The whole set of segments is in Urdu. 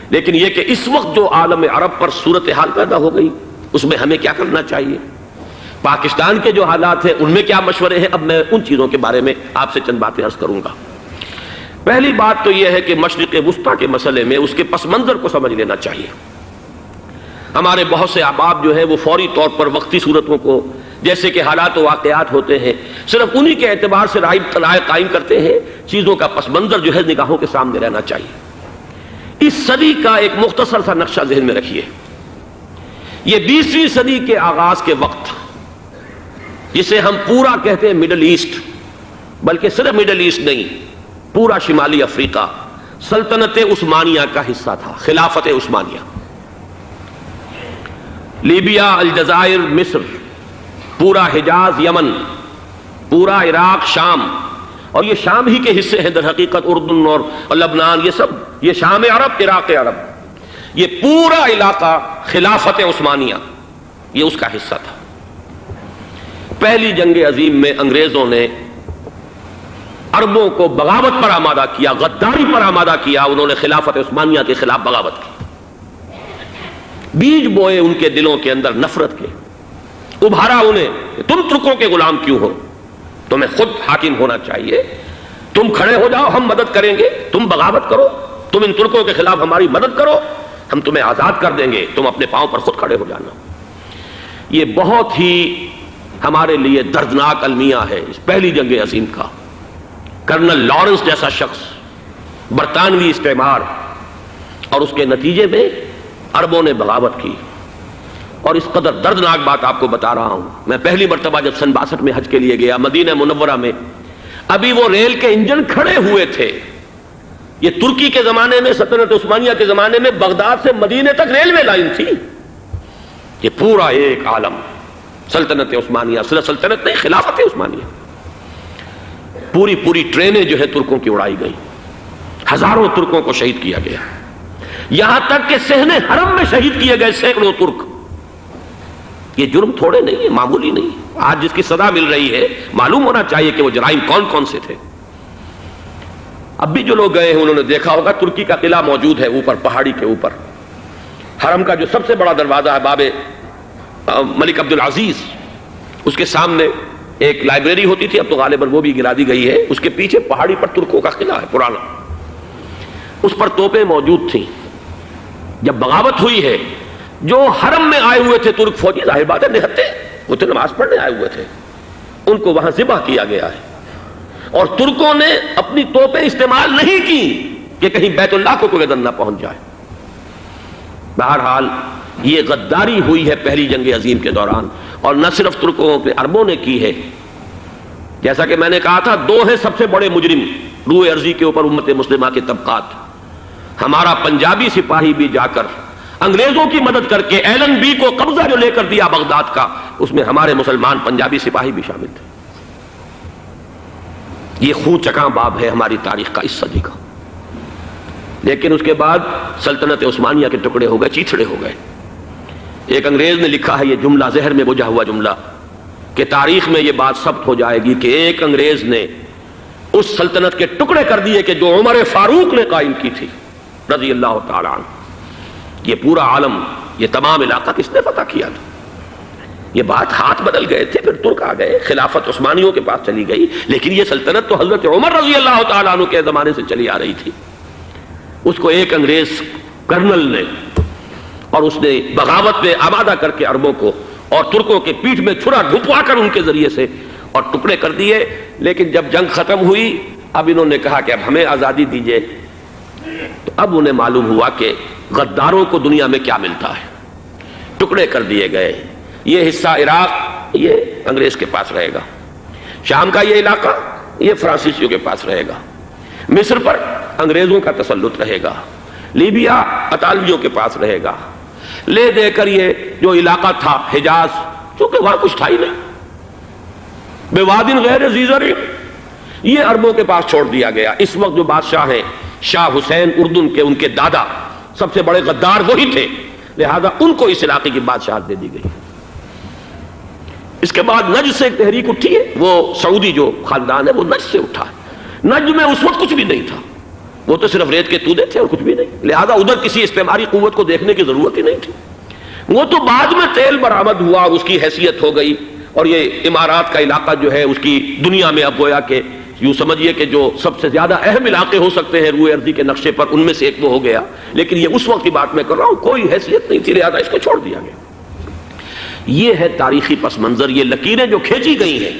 لیکن یہ کہ اس وقت جو عالم عرب پر صورتحال پیدا ہو گئی اس میں ہمیں کیا کرنا چاہیے، پاکستان کے جو حالات ہیں ان میں کیا مشورے ہیں، اب میں ان چیزوں کے بارے میں آپ سے چند باتیں عرض کروں گا۔ پہلی بات تو یہ ہے کہ مشرق وسطیٰ کے مسئلے میں اس کے پس منظر کو سمجھ لینا چاہیے۔ ہمارے بہت سے احباب جو ہیں وہ فوری طور پر وقتی صورتوں کو، جیسے کہ حالات و واقعات ہوتے ہیں، صرف انہی کے اعتبار سے رائے قائم کرتے ہیں، چیزوں کا پس منظر جو ہے نگاہوں کے سامنے رہنا چاہیے۔ اس صدی کا ایک مختصر سا نقشہ ذہن میں رکھیے۔ یہ 20ویں صدی کے آغاز کے وقت، جسے ہم پورا کہتے ہیں مڈل ایسٹ، بلکہ صرف مڈل ایسٹ نہیں، پورا شمالی افریقہ سلطنت عثمانیہ کا حصہ تھا، خلافت عثمانیہ۔ لیبیا، الجزائر، مصر، پورا حجاز، یمن، پورا عراق، شام، اور یہ شام ہی کے حصے ہیں در حقیقت، اردن اور لبنان، یہ سب، یہ شام عرب، عراق عرب، یہ پورا علاقہ خلافت عثمانیہ یہ اس کا حصہ تھا۔ پہلی جنگ عظیم میں انگریزوں نے عربوں کو بغاوت پر آمادہ کیا، غداری پر آمادہ کیا، انہوں نے خلافت عثمانیہ کے خلاف بغاوت کی، بیج بوئے ان کے دلوں کے اندر نفرت کے، ابھارا انہیں کہ تم ترکوں کے غلام کیوں ہو، تمہیں خود حاکم ہونا چاہیے، تم کھڑے ہو جاؤ، ہم مدد کریں گے، تم بغاوت کرو، تم ان ترکوں کے خلاف ہماری مدد کرو، ہم تمہیں آزاد کر دیں گے، تم اپنے پاؤں پر خود کھڑے ہو جانا۔ یہ بہت ہی ہمارے لیے دردناک المیہ ہے اس پہلی جنگ عظیم کا۔ کرنل لارنس جیسا شخص، برطانوی استعمار، اور اس کے نتیجے میں عربوں نے بغاوت کی۔ اور اس قدر دردناک بات آپ کو بتا رہا ہوں، میں پہلی مرتبہ جب سن 62 میں حج کے لیے گیا مدینہ منورہ میں، ابھی وہ ریل کے انجن کھڑے ہوئے تھے۔ یہ ترکی کے زمانے میں، سلطنت عثمانیہ کے زمانے میں دباغ سے مدینے تک ریلوے لائن تھی۔ یہ پورا ایک عالم سلطنت عثمانیہ، صرف سلطنت نہیں، خلافت عثمانیہ، پوری ٹرینیں جو ہے ترکوں کی اڑائی گئی، ہزاروں ترکوں کو شہید کیا گیا، یہاں تک کہ صحن حرم میں شہید کیے گئے سینکڑوں ترک۔ یہ جرم تھوڑے نہیں ہے، معمولی نہیں۔ آج جس کی سزا مل رہی ہے، معلوم ہونا چاہیے کہ وہ جرائم کون کون سے تھے۔ اب بھی جو لوگ گئے ہیں انہوں نے دیکھا ہوگا، ترکی کا قلعہ موجود ہے اوپر پہاڑی کے اوپر، حرم کا جو سب سے بڑا دروازہ ہے باب ملک عبد العزیز، اس کے سامنے ایک لائبریری ہوتی تھی، اب تو غالباً وہ بھی گرا دی گئی ہے، اس کے پیچھے پہاڑی پر ترکوں کا قلعہ ہے پرانا، اس پر توپیں موجود تھیں۔ جب بغاوت ہوئی ہے، جو حرم میں آئے ہوئے تھے ترک فوجی، ظاہر بات ہے نہتے، وہ تو نماز پڑھنے آئے ہوئے تھے، ان کو وہاں ذبح کیا گیا ہے، اور ترکوں نے اپنی توپیں استعمال نہیں کی کہ کہیں بیت اللہ کو کوئی اذن نہ پہنچ جائے۔ بہرحال یہ غداری ہوئی ہے پہلی جنگ عظیم کے دوران، اور نہ صرف ترکوں کے، عربوں نے کی ہے۔ جیسا کہ میں نے کہا تھا، دو ہیں سب سے بڑے مجرم روئے ارضی کے اوپر امت مسلمہ کے طبقات۔ ہمارا پنجابی سپاہی بھی جا کر انگریزوں کی مدد کر کے ایلن بی کو قبضہ جو لے کر دیا بغداد کا، اس میں ہمارے مسلمان پنجابی سپاہی بھی شامل تھے۔ یہ خون چکاں باب ہے ہماری تاریخ کا اس صدی کا۔ لیکن اس کے بعد سلطنت عثمانیہ کے ٹکڑے ہو گئے، چیتھڑے ہو گئے۔ ایک انگریز نے لکھا ہے یہ جملہ، زہر میں بجھا ہوا جملہ، کہ تاریخ میں یہ بات ثبت ہو جائے گی کہ ایک انگریز نے اس سلطنت کے ٹکڑے کر دیے کہ جو عمر فاروق نے قائم کی تھی رضی اللہ تعالی عنہ۔ یہ پورا عالم، یہ تمام علاقہ کس نے فتح کیا تھا؟ یہ بات ہاتھ بدل گئے تھے، پھر ترک آ گئے، خلافت عثمانیوں کے پاس چلی گئی، لیکن یہ سلطنت تو حضرت عمر رضی اللہ تعالیٰ عنہ کے زمانے سے چلی آ رہی تھی۔ اس کو ایک انگریز کرنل نے، اور اس نے بغاوت میں آمادہ کر کے عربوں کو اور ترکوں کے پیٹھ میں چھرا ڈھپوا کر ان کے ذریعے سے اور ٹکڑے کر دیے۔ لیکن جب جنگ ختم ہوئی، اب انہوں نے کہا کہ اب ہمیں آزادی دیجیے، تو اب انہیں معلوم ہوا کہ غداروں کو دنیا میں کیا ملتا ہے، ٹکڑے کر دیے گئے۔ یہ حصہ عراق یہ انگریز کے پاس رہے گا، شام کا یہ علاقہ یہ فرانسیسیوں کے پاس رہے گا، مصر پر انگریزوں کا تسلط رہے گا، لیبیا اطالویوں کے پاس رہے گا، لے دے کر یہ جو علاقہ تھا حجاز، چونکہ وہاں کچھ تھا ہی نہیں، بوادن غیر ذی زرع، یہ عربوں کے پاس چھوڑ دیا گیا۔ اس وقت جو بادشاہ ہیں شاہ حسین اردن کے، ان کے دادا سب سے بڑے غدار وہی تھے، لہذا ان کو اس علاقے کی بادشاہت دے دی گئی۔ اس کے بعد نجد سے ایک تحریک اٹھی ہے، وہ سعودی جو خاندان ہے وہ نجد سے اٹھا ہے۔ نجد میں اس وقت کچھ بھی نہیں تھا، وہ تو صرف ریت کے تودے تھے اور کچھ بھی نہیں، لہذا ادھر کسی استعماری قوت کو دیکھنے کی ضرورت ہی نہیں تھی۔ وہ تو بعد میں تیل برآمد ہوا اور اس کی حیثیت ہو گئی، اور یہ امارات کا علاقہ جو ہے اس کی دنیا میں اب گویا کہ یوں سمجھیے کہ جو سب سے زیادہ اہم علاقے ہو سکتے ہیں روئے ارضی کے نقشے پر، ان میں سے ایک وہ ہو گیا۔ لیکن یہ اس وقت کی بات میں کر رہا ہوں، کوئی حیثیت نہیں تھی، لہذا اس کو چھوڑ دیا گیا۔ یہ ہے تاریخی پس منظر، یہ لکیریں جو کھینچی گئی ہیں،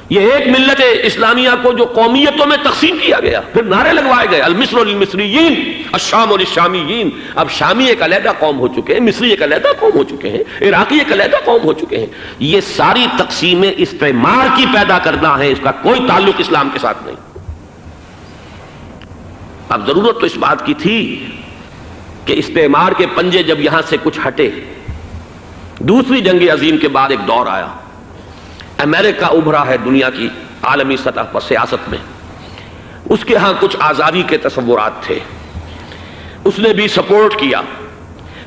یہ ایک ملت اسلامیہ کو جو قومیتوں میں تقسیم کیا گیا، پھر نعرے لگوائے گئے المصر للمصریین الشام للشامیین۔ اب شامی ایک علیحدہ قوم ہو چکے ہیں، مصری ایک علیحدہ قوم ہو چکے ہیں، عراقی ایک علیحدہ قوم ہو چکے ہیں۔ یہ ساری تقسیمیں استعمار کی پیدا کرنا ہے، اس کا کوئی تعلق اسلام کے ساتھ نہیں۔ اب ضرورت تو اس بات کی تھی کہ استعمار کے پنجے جب یہاں سے کچھ ہٹے، دوسری جنگ عظیم کے بعد ایک دور آیا، امریکہ ابھرا ہے دنیا کی عالمی سطح پر سیاست میں، اس کے ہاں کچھ آزادی کے تصورات تھے، اس نے بھی سپورٹ کیا۔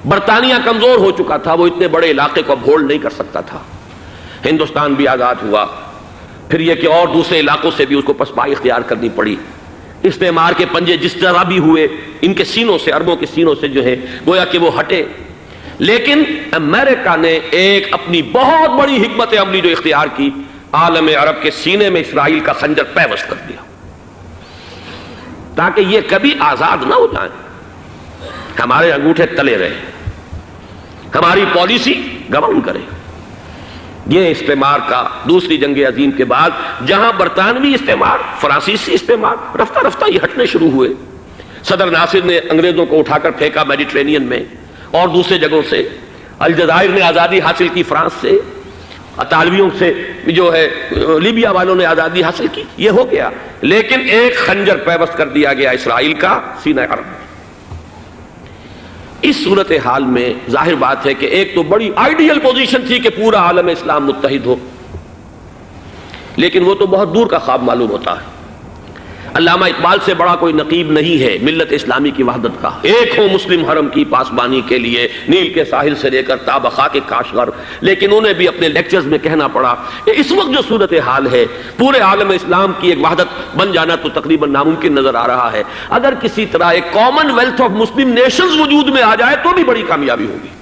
برطانیہ کمزور ہو چکا تھا، وہ اتنے بڑے علاقے کو اب ہولڈ نہیں کر سکتا تھا۔ ہندوستان بھی آزاد ہوا، پھر یہ کہ اور دوسرے علاقوں سے بھی اس کو پسپائی اختیار کرنی پڑی۔ استعمار کے پنجے جس طرح بھی ہوئے، ان کے سینوں سے، عربوں کے سینوں سے جو ہے گویا کہ وہ ہٹے، لیکن امریکہ نے ایک اپنی بہت بڑی حکمت عملی جو اختیار کی، عالم عرب کے سینے میں اسرائیل کا خنجر پیوست کر دیا، تاکہ یہ کبھی آزاد نہ ہو جائیں، ہمارے انگوٹھے تلے رہے، ہماری پالیسی گورن کرے۔ یہ استعمار کا دوسری جنگ عظیم کے بعد، جہاں برطانوی استعمار، فرانسیسی استعمار رفتہ رفتہ یہ ہٹنے شروع ہوئے۔ صدر ناصر نے انگریزوں کو اٹھا کر پھینکا میڈیٹرینین میں اور دوسرے جگہوں سے، الجزائر نے آزادی حاصل کی فرانس سے، اطالویوں سے جو ہے لیبیا والوں نے آزادی حاصل کی، یہ ہو گیا، لیکن ایک خنجر پیوست کر دیا گیا اسرائیل کا سینہ عرب میں۔ اس صورتحال میں ظاہر بات ہے کہ ایک تو بڑی آئیڈیل پوزیشن تھی کہ پورا عالم اسلام متحد ہو، لیکن وہ تو بہت دور کا خواب معلوم ہوتا ہے۔ علامہ اقبال سے بڑا کوئی نقیب نہیں ہے ملت اسلامی کی وحدت کا، ایک ہو مسلم حرم کی پاسبانی کے لیے، نیل کے ساحل سے لے کر تا بخاک کاشغر۔ لیکن انہیں بھی اپنے لیکچرز میں کہنا پڑا کہ اس وقت جو صورتحال ہے، پورے عالم اسلام کی ایک وحدت بن جانا تو تقریباً ناممکن نظر آ رہا ہے۔ اگر کسی طرح ایک common wealth of Muslim nations وجود میں آ جائے تو بھی بڑی کامیابی ہوگی،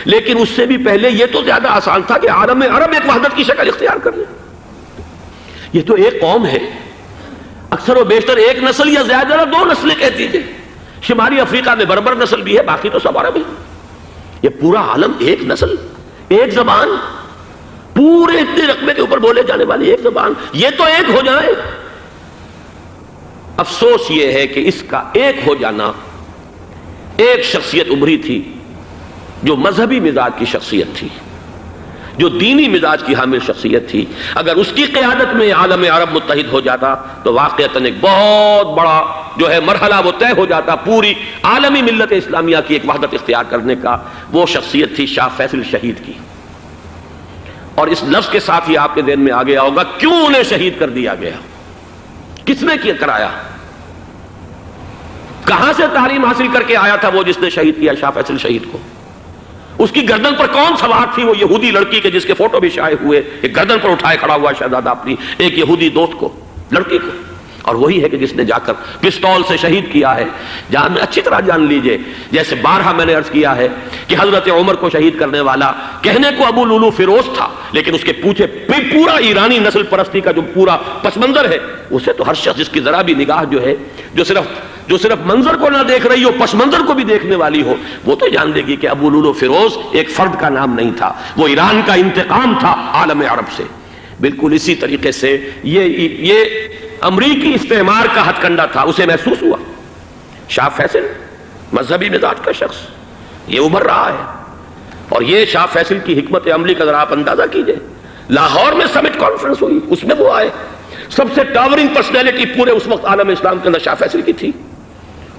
لیکن اس سے بھی پہلے یہ تو زیادہ آسان تھا کہ عالم عرب ایک وحدت کی شکل اختیار کر لے۔ یہ تو ایک قوم ہے، اکثر و بیشتر ایک نسل یا زیادہ دو نسلیں کہہ دیجیے، شمالی افریقہ میں بربر نسل بھی ہے، باقی تو سب عرب ہے۔ یہ پورا عالم ایک نسل، ایک زبان، پورے اتنے رقبے کے اوپر بولے جانے والی ایک زبان، یہ تو ایک ہو جائے۔ افسوس یہ ہے کہ اس کا ایک ہو جانا، ایک شخصیت ابھری تھی جو مذہبی مزاج کی شخصیت تھی، جو دینی مزاج کی حامل شخصیت تھی، اگر اس کی قیادت میں عالم عرب متحد ہو جاتا تو واقعتاً ایک بہت بڑا جو ہے مرحلہ وہ طے ہو جاتا پوری عالمی ملت اسلامیہ کی ایک وحدت اختیار کرنے کا۔ وہ شخصیت تھی شاہ فیصل شہید کی، اور اس لفظ کے ساتھ ہی آپ کے ذہن میں آ گیا ہوگا کیوں انہیں شہید کر دیا گیا، کس نے کیا کرایا، کہاں سے تعلیم حاصل کر کے آیا تھا وہ جس نے شہید کیا شاہ فیصل شہید کو، اس کی گردن پر کون سوار تھی، وہ یہودی لڑکی کے جس کے فوٹو بھی شائع ہوئے، ایک گردن پر اٹھائے کھڑا ہوا شہزادہ اپنی ایک یہودی دوست کو، لڑکی کو، اور وہی ہے کہ جس نے جا کر پستول سے شہید کیا ہے۔ جان اچھی طرح جان لیجئے، جیسے بارہا میں نے عرض کیا ہے کہ حضرت عمر کو شہید کرنے والا کہنے کو ابو لولو فیروز تھا، لیکن اس کے پیچھے پورا ایرانی نسل پرستی کا جو پورا پس منظر ہے، اسے تو ہر شخص جس کی ذرا بھی نگاہ جو ہے جو صرف منظر کو نہ دیکھ رہی ہو، پس منظر کو بھی دیکھنے والی ہو، وہ تو جان دے گی کہ ابو لولو فیروز ایک فرد کا نام نہیں تھا، وہ ایران کا انتقام تھا عالم عرب سے۔ بالکل اسی طریقے سے یہ امریکی استعمار کا ہتھ کنڈا تھا، اسے محسوس ہوا۔ شاہ فیصل مذہبی مزاج کا شخص، یہ ابھر رہا ہے، اور یہ شاہ فیصل کی حکمت عملی کا ذرا آپ اندازہ کیجئے۔ لاہور میں سمٹ کانفرنس ہوئی، اس میں وہ آئے، سب سے ٹاورنگ پرسنالٹی پورے اس وقت عالم اسلام کے اندر شاہ فیصل کی تھی،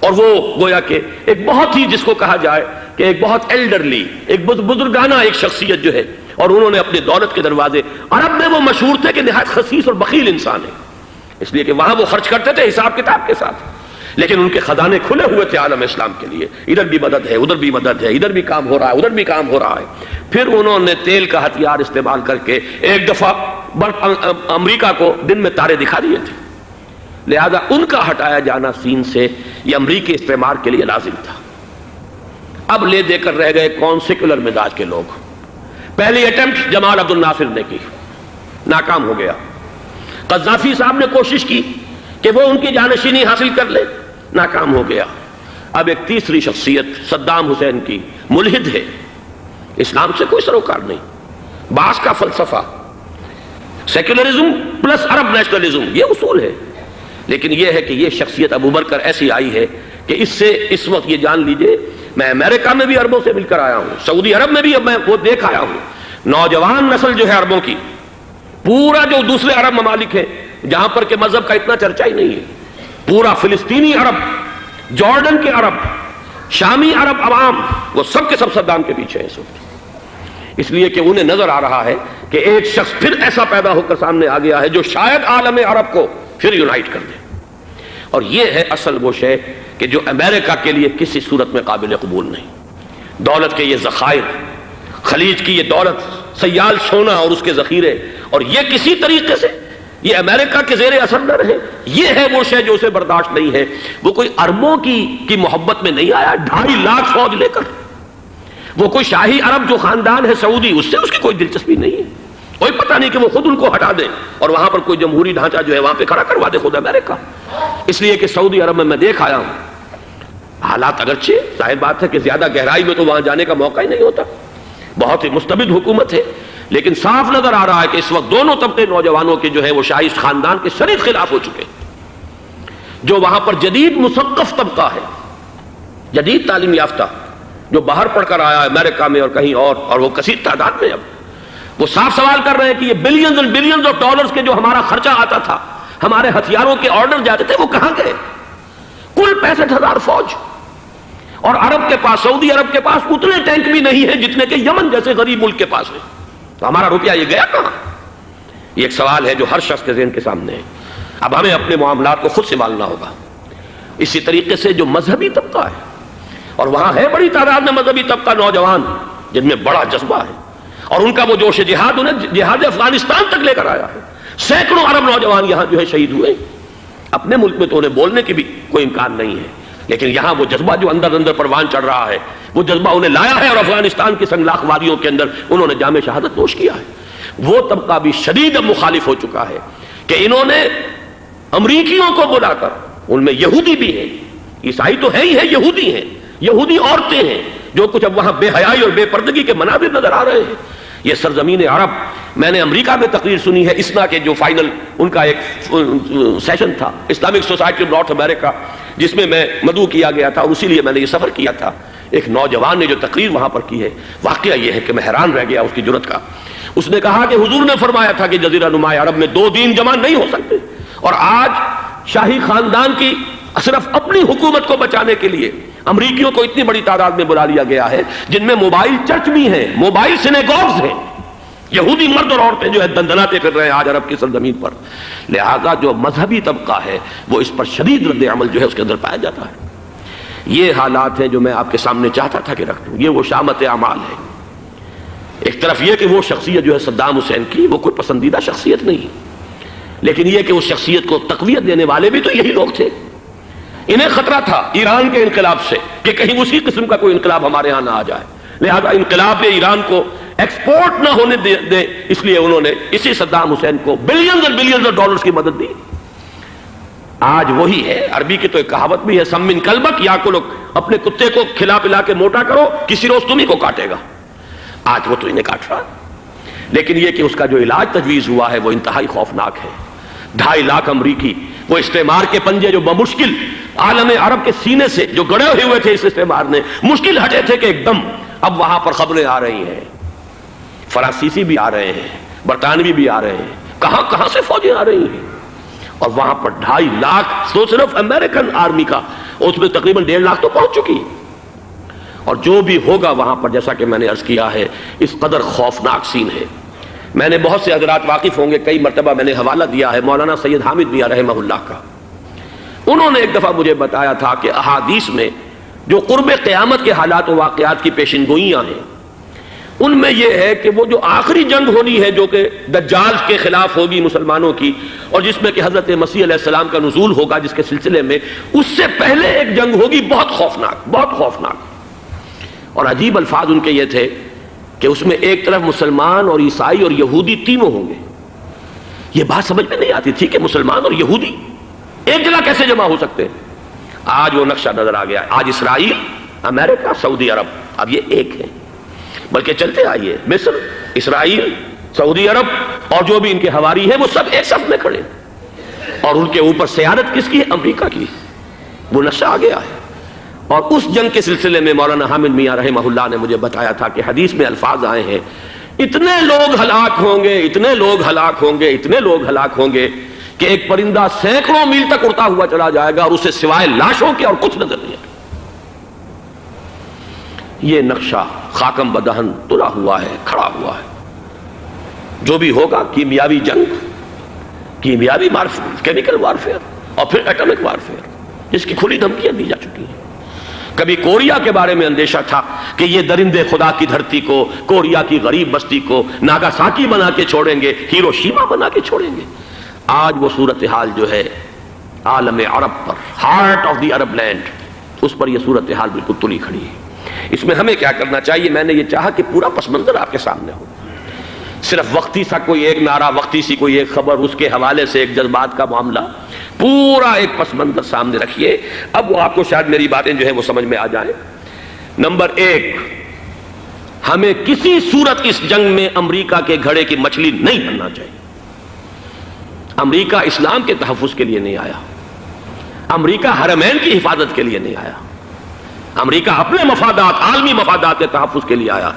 اور وہ گویا کہ ایک بہت ہی جس کو کہا جائے کہ ایک بہت ایلڈرلی، ایک بزرگانہ ایک شخصیت جو ہے، اور انہوں نے اپنے دولت کے دروازے، عرب میں وہ مشہور تھے کہ نہایت خسیس اور بخیل انسان ہے، اس لیے کہ وہاں وہ خرچ کرتے تھے حساب کتاب کے ساتھ، لیکن ان کے خزانے کھلے ہوئے تھے عالم اسلام کے لیے، ادھر بھی مدد ہے، ادھر بھی مدد ہے، ادھر بھی کام ہو رہا ہے، ادھر بھی کام ہو رہا ہے۔ پھر انہوں نے تیل کا ہتھیار استعمال کر کے ایک دفعہ امریکہ کو دن میں تارے دکھا دیے تھے، لہذا ان کا ہٹایا جانا سین سے یہ امریکی استعمار کے لیے لازم تھا۔ اب لے دے کر رہ گئے کون؟ سیکولر مزاج کے لوگ۔ پہلی اٹیمپٹ جمال عبد الناصر نے کی، ناکام ہو گیا۔ قذافی صاحب نے کوشش کی کہ وہ ان کی جانشینی حاصل کر لے، ناکام ہو گیا۔ اب ایک تیسری شخصیت صدام حسین کی، ملحد ہے، اسلام سے کوئی سروکار نہیں، باس کا فلسفہ، سیکولرزم پلس عرب نیشنلزم، یہ اصول ہے۔ لیکن یہ ہے کہ یہ شخصیت ابو بکر ایسی آئی ہے کہ اس سے اس وقت یہ جان لیجئے، میں امریکہ میں بھی عربوں سے مل کر آیا ہوں، سعودی عرب میں بھی اب میں وہ دیکھ آیا ہوں، نوجوان نسل جو ہے عربوں کی، پورا جو دوسرے عرب ممالک ہیں جہاں پر کہ مذہب کا اتنا چرچا ہی نہیں ہے، پورا فلسطینی عرب، جارڈن کے عرب، شامی عرب عوام، وہ سب کے سب صدام کے پیچھے ہیں اس وقت، اس لیے کہ انہیں نظر آ رہا ہے کہ ایک شخص پھر ایسا پیدا ہو کر سامنے آ گیا ہے جو شاید عالم عرب کو پھر یونائٹ کر دے۔ اور یہ ہے اصل وہ شے کہ جو امریکہ کے لیے کسی صورت میں قابل قبول نہیں۔ دولت کے یہ ذخائر، خلیج کی یہ دولت، سیال سونا اور اس کے ذخیرے، اور یہ کسی طریقے سے یہ امریکہ کے زیر اثر نہ رہے، یہ ہے وہ شے جو اسے برداشت نہیں ہے۔ وہ کوئی عربوں کی محبت میں نہیں آیا 2.5 لاکھ فوج لے کر، وہ کوئی شاہی عرب جو خاندان ہے سعودی، اس سے اس کی کوئی دلچسپی نہیں ہے، کوئی پتہ نہیں کہ وہ خود ان کو ہٹا دیں اور وہاں پر کوئی جمہوری ڈھانچہ جو ہے وہاں پہ کھڑا کروا دے خود امریکہ۔ اس لیے کہ سعودی عرب میں دیکھ آیا ہوں، حالات اگرچہ ظاہر بات ہے کہ زیادہ گہرائی میں تو وہاں جانے کا موقع ہی نہیں ہوتا، بہت ہی مستبد حکومت ہے، لیکن صاف نظر آ رہا ہے کہ اس وقت دونوں طبقے نوجوانوں کے جو ہے وہ شاہی خاندان کے شدید خلاف ہو چکے، جو وہاں پر جدید مثقف طبقہ ہے، جدید تعلیم یافتہ، جو باہر پڑھ کر آیا ہے امریکہ میں اور کہیں اور وہ کثیر تعداد میں، اب وہ صاف سوال کر رہے ہیں کہ یہ بلینز اور بلینز آف ڈالرز کے جو ہمارا خرچہ آتا تھا، ہمارے ہتھیاروں کے آرڈر جاتے تھے، وہ کہاں گئے؟ کل 65,000 فوج، اور عرب کے پاس، سعودی عرب کے پاس اتنے ٹینک بھی نہیں ہیں جتنے کہ یمن جیسے غریب ملک کے پاس ہے، تو ہمارا روپیہ یہ گیا کہاں؟ یہ ایک سوال ہے جو ہر شخص کے ذہن کے سامنے ہے۔ اب ہمیں اپنے معاملات کو خود سنبھالنا ہوگا۔ اسی طریقے سے جو مذہبی طبقہ ہے، اور وہاں ہے بڑی تعداد میں مذہبی طبقہ نوجوان جن میں بڑا جذبہ ہے، اور ان کا وہ جوش جہاد انہیں جہاد افغانستان تک لے کر آیا ہے۔ سینکڑوں عرب نوجوان یہاں جو ہے شہید ہوئے، اپنے ملک میں تو انہیں بولنے کی بھی کوئی امکان نہیں ہے، لیکن یہاں وہ جذبہ جو اندر اندر پروان چڑھ رہا ہے، وہ جذبہ انہیں لایا ہے، اور افغانستان کی سنگلاخ وادیوں کے اندر انہوں نے جام شہادت نوش کیا ہے۔ وہ طبقہ بھی شدید مخالف ہو چکا ہے کہ انہوں نے امریکیوں کو بلا کر، ان میں یہودی بھی ہیں، عیسائی تو ہے ہی ہے، یہودی ہیں، یہودی عورتیں ہیں، جو کچھ اب وہاں بے حیائی اور بے پردگی کے مناظر نظر آ رہے ہیں۔ یہ سرزمین عرب، میں نے امریکہ میں تقریر سنی ہے، اسنا کے جو فائنل ان کا ایک سیشن تھا، اسلامک سوسائٹی آف نارتھ امریکہ، جس میں میں مدعو کیا گیا تھا، اور اسی لیے میں نے یہ سفر کیا تھا۔ ایک نوجوان نے جو تقریر وہاں پر کی ہے، واقعہ یہ ہے کہ میں حیران رہ گیا اس کی جرأت کا۔ اس نے کہا کہ حضور نے فرمایا تھا کہ جزیرہ نما عرب میں 2 دین جمع نہیں ہو سکتے، اور آج شاہی خاندان کی صرف اپنی حکومت کو بچانے کے لیے امریکیوں کو اتنی بڑی تعداد میں بلا لیا گیا ہے، جن میں موبائل چرچ بھی ہیں، موبائل سینیگوگز ہیں، یہودی مرد اور عورتیں جو ہے دندناتے پھر رہے ہیں آج عرب کی سرزمین پر۔ لہذا جو مذہبی طبقہ ہے وہ اس پر شدید رد عمل جو ہے اس کے اندر پایا جاتا ہے۔ یہ حالات ہیں جو میں آپ کے سامنے چاہتا تھا کہ رکھ دوں۔ یہ وہ شامت اعمال ہے۔ ایک طرف یہ کہ وہ شخصیت جو ہے صدام حسین کی، وہ کوئی پسندیدہ شخصیت نہیں، لیکن یہ کہ اس شخصیت کو تقویت دینے والے بھی تو یہی لوگ تھے۔ انہیں خطرہ تھا ایران کے انقلاب سے کہ کہیں اسی قسم کا کوئی انقلاب ہمارے ہاں نہ آ جائے، لہذا انقلاب ایران کو ایکسپورٹ نہ ہونے دے، اس لیے انہوں نے اسی صدام حسین کو بلینز اور بلینز آف ڈالرز کی مدد دی۔ آج وہی ہے، عربی کی تو ایک کہاوت بھی ہے، سمن کلبک یاکلک، اپنے کتے کو کھلا پلا کے موٹا کرو، کسی روز تمہیں کو کاٹے گا۔ آج وہ تو انہیں کاٹ رہا، لیکن یہ کہ اس کا جو علاج تجویز ہوا ہے وہ انتہائی خوفناک ہے۔ 2.5 لاکھ امریکی، وہ استعمار کے پنجے جو بمشکل عالم عرب کے سینے سے جو گڑے ہوئے تھے اس استعمار نے، مشکل ہٹے تھے کہ ایک دم اب وہاں پر خبریں آ رہی ہیں، فرانسیسی بھی آ رہے ہیں، برطانوی بھی آ رہے ہیں، کہاں کہاں سے فوجیں آ رہی ہیں، اور وہاں پر 2.5 لاکھ تو صرف امریکن آرمی کا، اس میں تقریباً 1.5 لاکھ تو پہنچ چکی، اور جو بھی ہوگا وہاں پر جیسا کہ میں نے عرض کیا ہے اس قدر خوفناک سین ہے۔ میں نے بہت سے حضرات واقف ہوں گے، کئی مرتبہ میں نے حوالہ دیا ہے مولانا سید حامد میاں رحمہ اللہ کا، انہوں نے ایک دفعہ مجھے بتایا تھا کہ احادیث میں جو قرب قیامت کے حالات و واقعات کی پیشن گوئیاں ہیں، ان میں یہ ہے کہ وہ جو آخری جنگ ہونی ہے جو کہ دجال کے خلاف ہوگی مسلمانوں کی، اور جس میں کہ حضرت مسیح علیہ السلام کا نزول ہوگا، جس کے سلسلے میں اس سے پہلے ایک جنگ ہوگی بہت خوفناک، بہت خوفناک۔ اور عجیب الفاظ ان کے یہ تھے کہ اس میں ایک طرف مسلمان اور عیسائی اور یہودی تینوں ہوں گے۔ یہ بات سمجھ میں نہیں آتی تھی کہ مسلمان اور یہودی ایک جگہ کیسے جمع ہو سکتے ہیں۔ آج وہ نقشہ نظر آ گیا۔ آج اسرائیل، امریکہ، سعودی عرب اب یہ ایک ہے، بلکہ چلتے آئیے مصر، اسرائیل، سعودی عرب اور جو بھی ان کے حواری ہیں وہ سب ایک صف میں کھڑے ہیں، اور ان کے اوپر سیادت کس کی ہے؟ امریکہ کی۔ وہ نقشہ آ گیا ہے۔ اور اس جنگ کے سلسلے میں مولانا حامد میاں رحمہ اللہ نے مجھے بتایا تھا کہ حدیث میں الفاظ آئے ہیں، اتنے لوگ ہلاک ہوں گے، اتنے لوگ ہلاک ہوں گے، اتنے لوگ ہلاک ہوں گے کہ ایک پرندہ سینکڑوں میل تک اڑتا ہوا چلا جائے گا اور اسے سوائے لاشوں کے اور کچھ نظر نہیں آئے گا۔ یہ نقشہ خاکم بدہن تلا ہوا ہے، کھڑا ہوا ہے۔ جو بھی ہوگا کیمیاوی جنگ، کیمیاوی کیمیکل وارفیئر اور پھر ایٹمک وارفیئر، جس کی کھلی دھمکیاں دی جا چکی ہیں۔ کبھی کوریا کے بارے میں اندیشہ تھا کہ یہ درندے خدا کی دھرتی کو، کوریا کی غریب بستی کو ناگاساکی بنا کے چھوڑیں گے، ہیروشیما بنا کے چھوڑیں گے۔ آج وہ صورتحال جو ہے عالم عرب پر، heart of the Arab land, اس پر یہ صورتحال بالکل تلی کھڑی ہے۔ اس میں ہمیں کیا کرنا چاہیے؟ میں نے یہ چاہا کہ پورا پس منظر آپ کے سامنے ہو، صرف وقتی سا کوئی ایک نعرہ، وقتی سی کوئی ایک خبر، اس کے حوالے سے ایک جذبات کا معاملہ، پورا ایک پس منظر سامنے رکھیے۔ اب وہ آپ کو شاید میری باتیں جو ہیں وہ سمجھ میں آ جائیں۔ نمبر ایک، ہمیں کسی صورت اس جنگ میں امریکہ کے گھڑے کی مچھلی نہیں بننا چاہیے۔ امریکہ اسلام کے تحفظ کے لیے نہیں آیا، امریکہ حرمین کی حفاظت کے لیے نہیں آیا، امریکہ اپنے مفادات، عالمی مفادات کے تحفظ کے لیے آیا،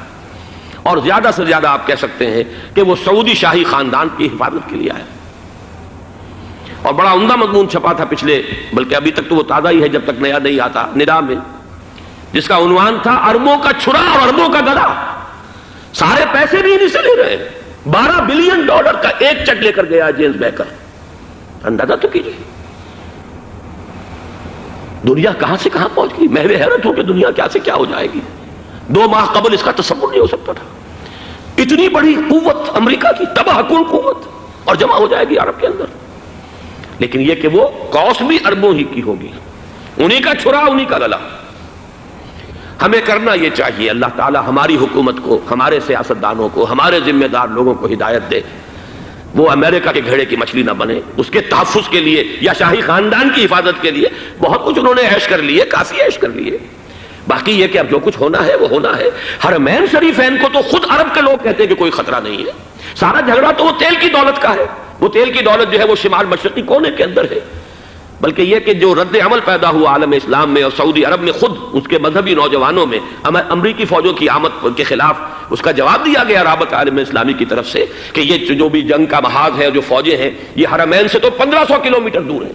اور زیادہ سے زیادہ آپ کہہ سکتے ہیں کہ وہ سعودی شاہی خاندان کی حفاظت کے لیے آیا۔ اور بڑا عمدہ مضمون چھپا تھا پچھلے، بلکہ ابھی تک تو وہ تازہ ہی ہے جب تک نیا نہیں آتا، ندا میں، جس کا عنوان تھا اربوں کا چھرا اور اربوں کا گدا۔ سارے پیسے بھی انہیں سے لے رہے ہیں۔ $12 بلین کا ایک چیک لے کر گیا جیمز بیکر۔ اندازہ تو کیجیے دنیا کہاں سے کہاں پہنچ گئی۔ محو حیرت ہو کہ دنیا کیا سے کیا ہو جائے گی۔ 2 ماہ قبل اس کا تصور نہیں ہو سکتا تھا۔ اتنی بڑی قوت امریکہ کی، تباہ کن قوت، اور جمع ہو جائے گی عرب کے اندر۔ لیکن یہ کہ وہ کاسٹ بھی اربوں ہی کی ہوگی، انہی کا چھرا، انہی کا گلا۔ ہمیں کرنا یہ چاہیے، اللہ تعالی ہماری حکومت کو، ہمارے سیاستدانوں کو، ہمارے ذمہ دار لوگوں کو ہدایت دے، وہ امریکہ کے گھڑے کی مچھلی نہ بنے۔ اس کے تحفظ کے لیے یا شاہی خاندان کی حفاظت کے لیے بہت کچھ انہوں نے عیش کر لیے، کافی عیش کر لیے۔ باقی یہ کہ اب جو کچھ ہونا ہے وہ ہونا ہے۔ حرمین شریفین کو تو خود عرب کے لوگ کہتے ہیں کہ کوئی خطرہ نہیں ہے۔ سارا جھگڑا تو وہ تیل کی دولت کا ہے۔ وہ تیل کی دولت جو ہے وہ شمال مشرقی کونے کے اندر ہے۔ بلکہ یہ کہ جو رد عمل پیدا ہوا عالم اسلام میں اور سعودی عرب میں، خود اس کے مذہبی نوجوانوں میں امریکی فوجوں کی آمد کے خلاف اس کا جواب دیا گیا رابط عالم اسلامی کی طرف سے کہ یہ جو بھی جنگ کا محاذ ہے، جو فوجیں ہیں، یہ حرمین سے تو 1500 کلومیٹر دور ہیں،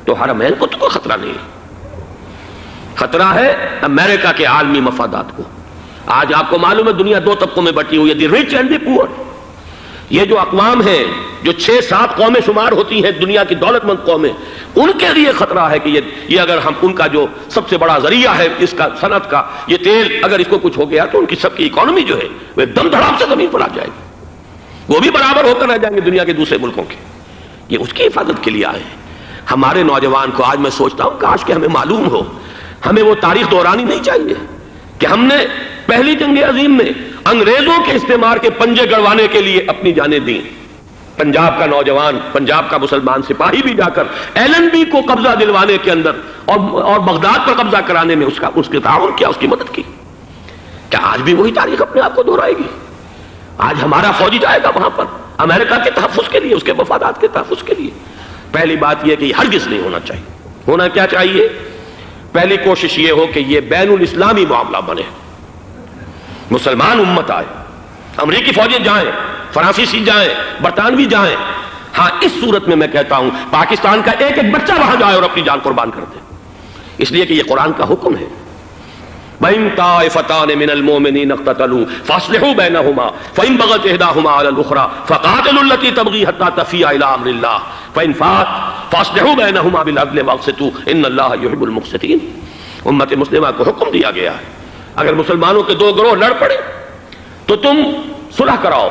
تو حرمین کو تو کوئی خطرہ نہیں ہے۔ خطرہ ہے امریکہ کے عالمی مفادات کو۔ آج آپ کو معلوم ہے دنیا 2 طبقوں میں بٹی ہوئی ہے، دی رچ اینڈ دی پور۔ یہ جو اقوام ہیں، جو 6-7 قومیں شمار ہوتی ہیں دنیا کی دولت مند قومیں، ان کے لیے خطرہ ہے کہ یہ اگر ہم ان کا جو سب سے بڑا ذریعہ ہے اس کا صنعت کا، یہ تیل، اگر اس کو کچھ ہو گیا تو ان کی سب کی اکانومی جو ہے وہ دم دھڑام سے زمین پر آ جائے گی، وہ بھی برابر ہو کر رہ جائیں گے دنیا کے دوسرے ملکوں کے۔ یہ اس کی حفاظت کے لیے آئے ہیں۔ ہمارے نوجوان کو آج میں سوچتا ہوں کاش کہ ہمیں معلوم ہو، ہمیں وہ تاریخ دہرانی نہیں چاہیے کہ ہم نے پہلی جنگ عظیم میں انگریزوں کے استعمار کے پنجے گڑوانے کے لیے اپنی جانیں دیں۔ پنجاب کا نوجوان، پنجاب کا مسلمان سپاہی بھی جا کر ایلن بی کو قبضہ دلوانے کے اندر اور بغداد پر قبضہ کرانے میں اس کے تعاون کیا، اس کی مدد کی۔ کیا آج بھی وہی تاریخ اپنے آپ کو دہرائے گی؟ آج ہمارا فوجی جائے گا وہاں پر امریکہ کے تحفظ کے لیے، اس کے مفادات کے تحفظ کے لیے۔ پہلی بات یہ کہ یہ ہرگز نہیں ہونا چاہیے۔ ہونا کیا چاہیے؟ پہلی کوشش یہ ہو کہ یہ بین الاسلامی معاملہ بنے، مسلمان امت آئے، امریکی فوجیں جائیں، فرانسیسی جائیں، برطانوی جائیں۔ ہاں اس صورت میں کہتا ہوں پاکستان کا ایک ایک بچہ وہاں جائے اور اپنی جان قربان کر دے، اس لیے کہ یہ قرآن کا حکم ہے۔ وَإِن طَائِفَتَانِ مِنَ الْمُؤْمِنِينَ اقْتَتَلُوا فَأَصْلِحُوا بَيْنَهُمَا فَإِن بَغَتْ إِحْدَاهُمَا عَلَى الْأُخْرَى فَقَاتِلُوا الَّتِي تَبْغِي حَتَّى تَفِيءَ إِلَى أَمْرِ اللَّهِ فَإِن فَاءَتْ فَأَصْلِحُوا بَيْنَهُمَا بِالْعَدْلِ وَأَقْسِطُوا إِنَّ اللَّهَ يُحِبُّ الْمُقْسِطِينَ۔ امت مسلمہ کو حکم دیا گیا ہے اگر مسلمانوں کے 2 گروہ لڑ پڑے تو تم صلح کراؤ،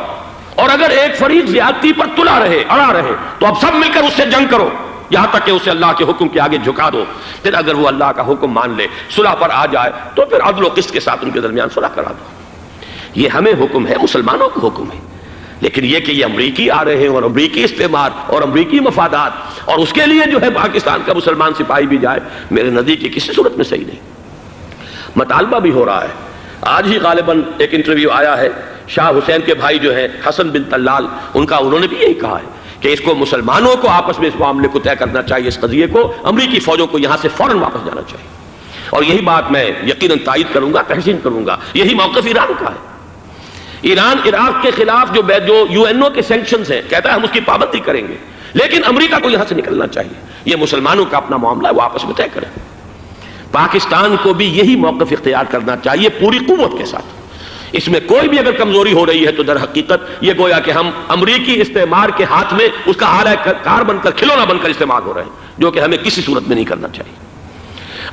اور اگر ایک فریق زیادتی پر تلا رہے، اڑا رہے، تو اب سب مل کر اس سے جنگ کرو یہاں تک کہ اسے اللہ کے حکم کے آگے جھکا دو۔ پھر اگر وہ اللہ کا حکم مان لے، صلح پر آ جائے، تو پھر عدل و قسط کے ساتھ ان کے درمیان صلح کرا دو۔ یہ ہمیں حکم ہے، مسلمانوں کو حکم ہے۔ لیکن یہ کہ یہ امریکی آ رہے ہیں اور امریکی استعمار اور امریکی مفادات، اور اس کے لیے جو ہے پاکستان کا مسلمان سپاہی بھی جائے، میرے نزدیک کی کسی صورت میں صحیح نہیں۔ مطالبہ بھی ہو رہا ہے، آج ہی غالباً ایک انٹرویو آیا ہے، شاہ حسین کے بھائی جو ہیں حسن بن طلال، انہوں نے بھی یہی کہا ہے کہ اس کو مسلمانوں کو آپس میں اس معاملے کو طے کرنا چاہیے، اس قضیے کو، امریکی فوجوں کو یہاں سے فوراً واپس جانا چاہیے۔ اور یہی بات میں یقیناً تائید کروں گا، تحسین کروں گا، یہی موقف ایران کا ہے۔ ایران عراق کے خلاف جو یو این او کے سینکشنز ہیں، کہتا ہے ہم اس کی پابندی کریں گے، لیکن امریکہ کو یہاں سے نکلنا چاہیے۔ یہ مسلمانوں کا اپنا معاملہ ہے، وہ آپس میں طے کریں۔ پاکستان کو بھی یہی موقف اختیار کرنا چاہیے پوری قوت کے ساتھ۔ اس میں کوئی بھی اگر کمزوری ہو رہی ہے تو در حقیقت یہ گویا کہ ہم امریکی استعمار کے ہاتھ میں اس کا آلہ کار بن کر، کھلونا بن کر استعمال ہو رہے ہیں، جو کہ ہمیں کسی صورت میں نہیں کرنا چاہیے۔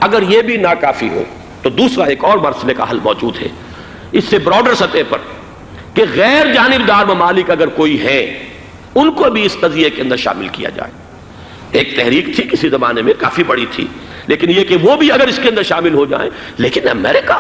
اگر یہ بھی ناکافی ہو تو دوسرا ایک اور مسئلے کا حل موجود ہے، اس سے براڈر سطح پر، کہ غیر جانبدار ممالک اگر کوئی ہے ان کو بھی اس قضیے کے اندر شامل کیا جائے۔ ایک تحریک تھی کسی زمانے میں، کافی بڑی تھی، لیکن یہ کہ وہ بھی اگر اس کے اندر شامل ہو جائیں۔ لیکن امریکہ،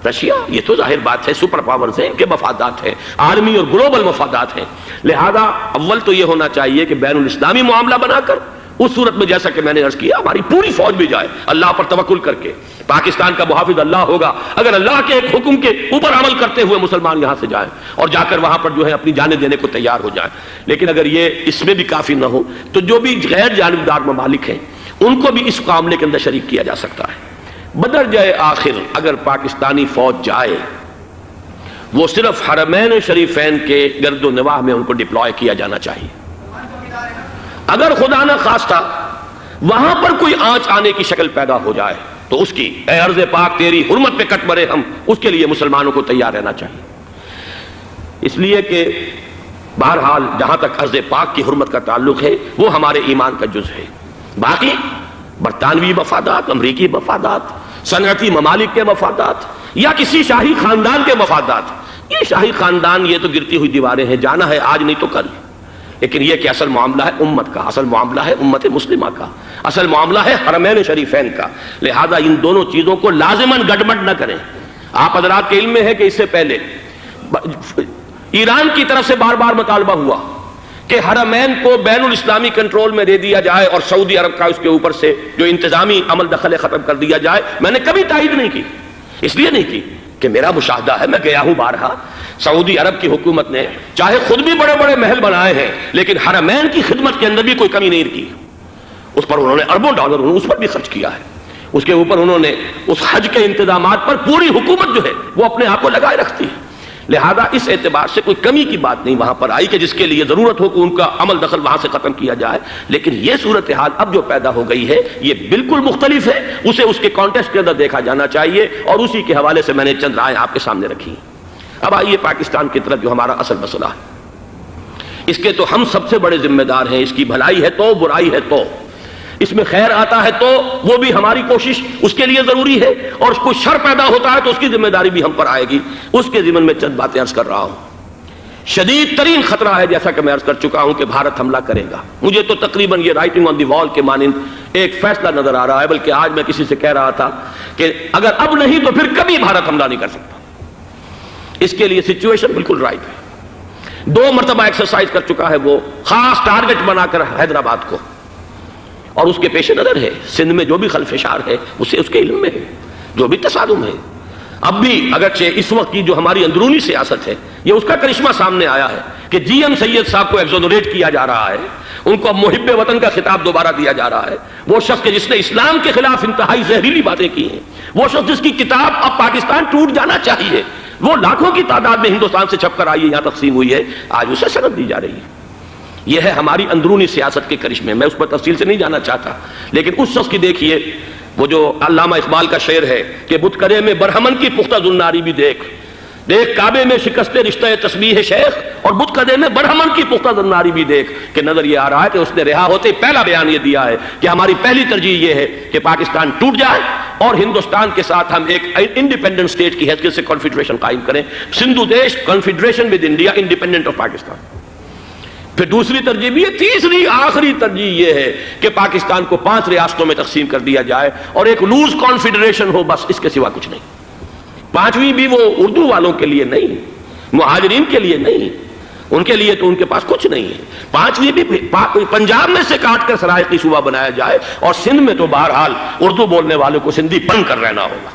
رشیا، یہ تو ظاہر بات ہے سپر پاورز ہیں، ان کے مفادات ہیں، عالمی اور گلوبل مفادات ہیں، لہذا اول تو یہ ہونا چاہیے کہ بین الاسلامی معاملہ بنا کر، اس صورت میں جیسا کہ میں نے عرض کیا ہماری پوری فوج بھی جائے اللہ پر توکل کر کے، پاکستان کا محافظ اللہ ہوگا، اگر اللہ کے ایک حکم کے اوپر عمل کرتے ہوئے مسلمان یہاں سے جائیں اور جا کر وہاں پر جو ہے اپنی جانیں دینے کو تیار ہو جائیں۔ لیکن اگر یہ اس میں بھی کافی نہ ہو تو جو بھی غیر جانبدار ممالک ہیں ان کو بھی اس معاملے کے اندر شریک کیا جا سکتا ہے۔ بدرجۂ آخر اگر پاکستانی فوج جائے، وہ صرف حرمین شریفین کے گرد و نواح میں ان کو ڈپلوائے کیا جانا چاہیے۔ اگر خدا نہ خواستہ وہاں پر کوئی آنچ آنے کی شکل پیدا ہو جائے تو اس کی، اے ارض پاک تیری حرمت پہ کٹ مرے ہم، اس کے لیے مسلمانوں کو تیار رہنا چاہیے۔ اس لیے کہ بہرحال جہاں تک ارض پاک کی حرمت کا تعلق ہے وہ ہمارے ایمان کا جز ہے۔ باقی برطانوی مفادات، امریکی مفادات، صنعتی ممالک کے مفادات یا کسی شاہی خاندان کے مفادات، یہ شاہی خاندان یہ تو گرتی ہوئی دیواریں ہیں، جانا ہے آج نہیں تو کل، لیکن یہ کہ اصل معاملہ ہے امت کا، اصل معاملہ ہے امت مسلمہ کا، اصل معاملہ ہے حرمین شریفین کا، لہذا ان دونوں چیزوں کو لازماً گڈمڈ نہ کریں۔ آپ حضرات کے علم میں ہے کہ اس سے پہلے ایران کی طرف سے بار بار مطالبہ ہوا کہ حرمین کو بین الاسلامی کنٹرول میں دے دیا جائے اور سعودی عرب کا اس کے اوپر سے جو انتظامی عمل دخل ختم کر دیا جائے۔ میں نے کبھی تائید نہیں کی، اس لیے نہیں کی کہ میرا مشاہدہ ہے، میں گیا ہوں بارہا، سعودی عرب کی حکومت نے چاہے خود بھی بڑے بڑے محل بنائے ہیں لیکن حرمین کی خدمت کے اندر بھی کوئی کمی نہیں کی، اس پر انہوں نے اربوں ڈالر اس پر بھی خرچ کیا ہے، اس کے اوپر انہوں نے اس حج کے انتظامات پر پوری حکومت جو ہے وہ اپنے آپ کو لگائے رکھتی ہے۔ لہذا اس اعتبار سے کوئی کمی کی بات نہیں وہاں پر آئی کہ جس کے لیے ضرورت ہو کہ ان کا عمل دخل وہاں سے ختم کیا جائے، لیکن یہ صورتحال اب جو پیدا ہو گئی ہے یہ بالکل مختلف ہے، اسے اس کے کانٹیکسٹ کے اندر دیکھا جانا چاہیے، اور اسی کے حوالے سے میں نے چند رائے آپ کے سامنے رکھی۔ اب آئیے پاکستان کی طرف جو ہمارا اصل مسئلہ ہے، اس کے تو ہم سب سے بڑے ذمہ دار ہیں، اس کی بھلائی ہے تو، برائی ہے تو، اس میں خیر آتا ہے تو وہ بھی ہماری کوشش اس کے لیے ضروری ہے، اور کوئی شر پیدا ہوتا ہے تو اس کی ذمہ داری بھی ہم پر آئے گی۔ اس کے ضمن میں چند باتیں عرض کر رہا ہوں۔ شدید ترین خطرہ ہے، جیسا کہ میں عرض کر چکا ہوں، کہ بھارت حملہ کرے گا۔ مجھے تو تقریباً یہ رائٹنگ آن دی وال کے مانند ایک فیصلہ نظر آ رہا ہے، بلکہ آج میں کسی سے کہہ رہا تھا کہ اگر اب نہیں تو پھر کبھی بھارت حملہ نہیں کر سکتا۔ اس کے لیے سچویشن بالکل رائٹ ہے۔ 2 مرتبہ ایکسرسائز کر چکا ہے وہ، خاص ٹارگٹ بنا کر حیدرآباد کو، اور اس کے پیش نظر ہے سندھ میں جو بھی خلفشار ہے اسے اس کے علم میں ہے، جو بھی تصادم ہے۔ اب بھی اگرچہ اس وقت کی جو ہماری اندرونی سیاست ہے یہ اس کا کرشمہ سامنے آیا ہے کہ جی ایم سید صاحب کو ایگزونریٹ کیا جا رہا ہے، ان کو اب محب وطن کا خطاب دوبارہ دیا جا رہا ہے۔ وہ شخص کہ جس نے اسلام کے خلاف انتہائی زہریلی باتیں کی ہیں، وہ شخص جس کی کتاب اب پاکستان ٹوٹ جانا چاہیے، وہ لاکھوں کی تعداد میں ہندوستان سے چھپ کر آئی ہے، یہاں تقسیم ہوئی ہے، آج اسے سند دی جا رہی ہے۔ یہ ہے ہماری اندرونی سیاست کے کرشمے، میں اس پر تفصیل سے نہیں جانا چاہتا، لیکن اس شخص کی دیکھیے، وہ جو علامہ اقبال کا شعر ہے کہ بت کرے میں برہمن کی پختہ زناری بھی دیکھ، دیکھ کعبے میں شکست رشتہ تسبیح شیخ، اور بت قدے میں برہمن کی پختہ زناری بھی دیکھ، کہ نظر یہ آ رہا ہے کہ اس نے رہا ہوتے پہلا بیان یہ دیا ہے کہ ہماری پہلی ترجیح یہ ہے کہ پاکستان ٹوٹ جائے اور ہندوستان کے ساتھ ہم ایک انڈیپینڈنٹ اسٹیٹ کی حیثیت سے کانفیڈریشن قائم کریں، سندھو دیش confederation with India independent of Pakistan. پھر دوسری ترجیح بھی ہے، تیسری آخری ترجیح یہ ہے کہ پاکستان کو 5 ریاستوں میں تقسیم کر دیا جائے اور ایک لوز کانفیڈریشن ہو، بس اس کے سوا کچھ نہیں۔ 5ویں بھی وہ اردو والوں کے لیے نہیں، مہاجرین کے لیے نہیں، ان کے لیے تو ان کے پاس کچھ نہیں ہے۔ 5ویں بھی پنجاب میں سے کاٹ کر سرائیکی صوبہ بنایا جائے، اور سندھ میں تو بہرحال اردو بولنے والوں کو سندھی بن کر رہنا ہوگا۔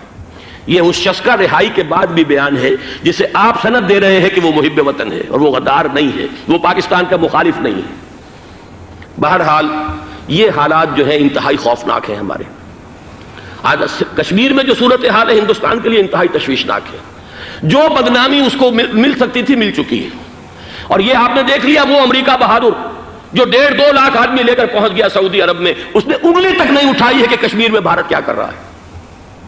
یہ اس شخص کا رہائی کے بعد بھی بیان ہے جسے آپ سند دے رہے ہیں کہ وہ محب وطن ہے، اور وہ غدار نہیں ہے، وہ پاکستان کا مخالف نہیں ہے۔ بہرحال یہ حالات جو ہیں انتہائی خوفناک ہیں ہمارے۔ آج کشمیر میں جو صورتحال ہے ہندوستان کے لیے انتہائی تشویشناک ہے۔ جو بدنامی اس کو مل سکتی تھی مل چکی ہے، اور یہ آپ نے دیکھ لیا وہ امریکہ بہادر جو 1.5-2 لاکھ آدمی لے کر پہنچ گیا سعودی عرب میں، اس نے انگلی تک نہیں اٹھائی ہے کہ کشمیر میں بھارت کیا کر رہا ہے۔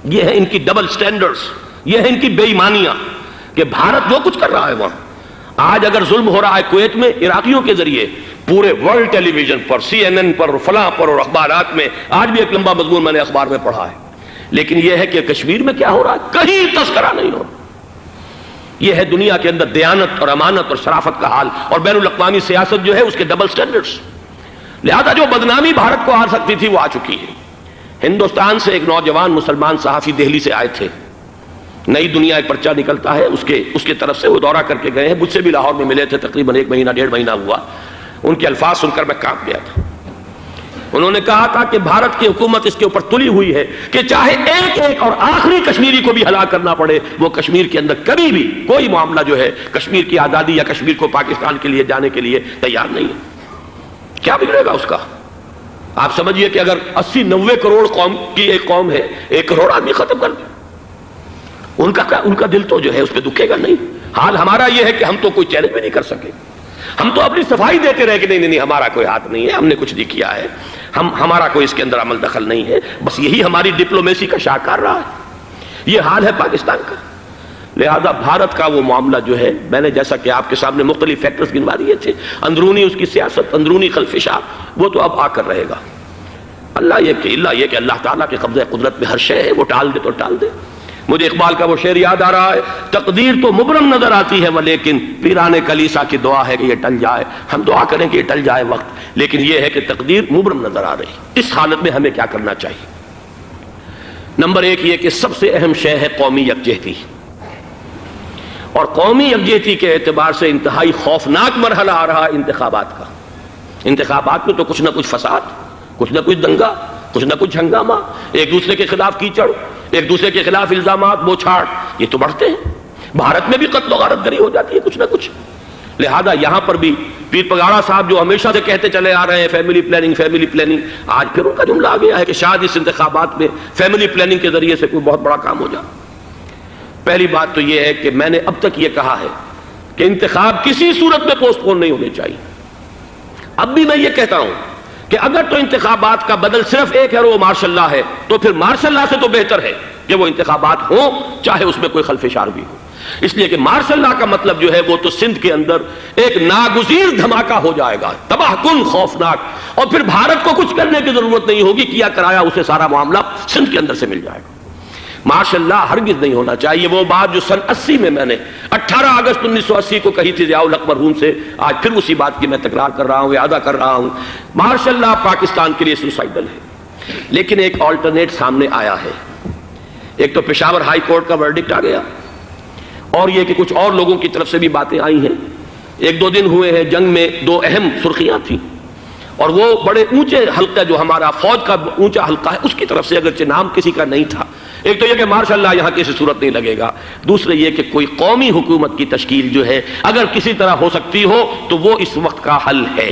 یہ ہے ان کی ڈبل سٹینڈرڈز، یہ ہے ان کی بے ایمانیاں کہ بھارت جو کچھ کر رہا ہے وہاں۔ آج اگر ظلم ہو رہا ہے کویت میں عراقیوں کے ذریعے، پورے ورلڈ ٹیلی ویژن پر، CNN پر، فلاں پر، اور اخبارات میں، آج بھی ایک لمبا مضمون میں نے اخبار میں پڑھا ہے، لیکن یہ ہے کہ کشمیر میں کیا ہو رہا ہے کہیں تذکرہ نہیں ہو رہا۔ یہ ہے دنیا کے اندر دیانت اور امانت اور شرافت کا حال، اور بین الاقوامی سیاست جو ہے اس کے ڈبل سٹینڈرڈز۔ لہذا جو بدنامی بھارت کو آ سکتی تھی وہ آ چکی ہے۔ ہندوستان سے ایک نوجوان مسلمان صحافی دہلی سے آئے تھے، نئی دنیا ایک پرچہ نکلتا ہے اس کے طرف سے وہ دورہ کر کے گئے ہیں، مجھ سے بھی لاہور میں ملے تھے، تقریباً 1-1.5 مہینہ ہوا۔ ان کے الفاظ سن کر میں کانپ گیا تھا۔ انہوں نے کہا تھا کہ بھارت کی حکومت اس کے اوپر تلی ہوئی ہے کہ چاہے ایک اور آخری کشمیری کو بھی ہلاک کرنا پڑے، وہ کشمیر کے اندر کبھی بھی کوئی معاملہ جو ہے کشمیر کی آزادی یا کشمیر کو پاکستان کے لیے جانے کے لیے تیار نہیں ہے۔ کیا بگڑے گا اس کا؟ آپ سمجھئے کہ اگر 80-90 کروڑ قوم کی ایک قوم ہے، 1 کروڑ آدمی ختم کر دیں، ان کا دل تو جو ہے اس پہ دکھے گا نہیں۔ حال ہمارا یہ ہے کہ ہم تو کوئی چیلنج بھی نہیں کر سکے، ہم تو اپنی صفائی دیتے رہے کہ نہیں ہمارا کوئی ہاتھ نہیں ہے، ہم نے کچھ نہیں کیا ہے، ہمارا کوئی اس کے اندر عمل دخل نہیں ہے، بس یہی ہماری ڈپلومیسی کا شاہکار رہا ہے۔ یہ حال ہے پاکستان کا۔ لہذا بھارت کا وہ معاملہ جو ہے، میں نے جیسا کہ آپ کے سامنے مختلف فیکٹرز گنوا دیے تھے، اندرونی اس کی سیاست، اندرونی خلفشات، وہ تو اب آ کر رہے گا۔ اللہ یہ کہ اللہ تعالیٰ کے قبضہ قدرت میں ہر شے ہے، وہ ٹال دے تو ٹال دے۔ مجھے اقبال کا وہ شعر یاد آ رہا ہے، تقدیر تو مبرم نظر آتی ہے ولیکن پیران کلیسا کی دعا ہے کہ یہ ٹل جائے۔ ہم دعا کریں کہ یہ ٹل جائے وقت، لیکن یہ ہے کہ تقدیر مبرم نظر آ رہی۔ اس حالت میں ہمیں کیا کرنا چاہیے؟ نمبر 1 یہ کہ سب سے اہم شے ہے قومی یکجہتی، اور قومی یکجہتی کے اعتبار سے انتہائی خوفناک مرحلہ آ رہا ہے انتخابات کا۔ انتخابات میں تو کچھ نہ کچھ فساد، کچھ نہ کچھ دنگا، کچھ نہ کچھ ہنگامہ، ایک دوسرے کے خلاف کیچڑ، ایک دوسرے کے خلاف الزامات، بوچھاڑ، یہ تو بڑھتے ہیں۔ بھارت میں بھی قتل و غارت گری ہو جاتی ہے کچھ نہ کچھ۔ لہذا یہاں پر بھی پیر پگاڑا صاحب جو ہمیشہ سے کہتے چلے آ رہے ہیں فیملی پلاننگ، آج پھر ان کا جملہ آ گیا ہے کہ شاید اس انتخابات میں فیملی پلاننگ کے ذریعے سے کوئی بہت بڑا کام ہو جائے۔ پہلی بات تو یہ ہے کہ میں نے اب تک یہ کہا ہے کہ انتخاب کسی صورت میں پوسٹ پون نہیں ہونے چاہیے۔ اب بھی میں یہ کہتا ہوں کہ اگر تو انتخابات کا بدل صرف ایک ہے اور وہ مارشل لا ہے، تو پھر مارشل لا سے تو بہتر ہے کہ وہ انتخابات ہوں چاہے اس میں کوئی خلفشار بھی ہو، اس لیے کہ مارشل لا کا مطلب جو ہے وہ تو سندھ کے اندر ایک ناگزیر دھماکہ ہو جائے گا، تباہ کن، خوفناک، اور پھر بھارت کو کچھ کرنے کی ضرورت نہیں ہوگی، کیا کرایا اسے سارا معاملہ سندھ کے اندر سے مل جائے گا۔ مارشل لا ہرگز نہیں ہونا چاہیے۔ وہ بات جو سن 80 میں نے 18 اگست 1980 کو کہی تھی ضیاء الحق مرحوم سے، آج پھر اسی بات کی میں تکرار کر رہا ہوں، اعادہ کر رہا ہوں۔ مارشل لا پاکستان کے لیے سوسائڈل ہے، لیکن ایک آلٹرنیٹ سامنے آیا ہے۔ ایک تو پشاور ہائی کورٹ کا ورڈکٹ آ گیا، اور یہ کہ کچھ اور لوگوں کی طرف سے بھی باتیں آئی ہیں۔ 1-2 دن ہوئے ہیں، جنگ میں 2 اہم سرخیاں تھیں، اور وہ بڑے اونچے حلقہ جو ہمارا فوج کا اونچا حلقہ ہے اس کی طرف سے، اگرچہ نام کسی کا نہیں تھا۔ ایک تو یہ کہ مارشاء اللہ یہاں کسی صورت نہیں لگے گا، دوسرے یہ کہ کوئی قومی حکومت کی تشکیل جو ہے اگر کسی طرح ہو سکتی ہو تو وہ اس وقت کا حل ہے،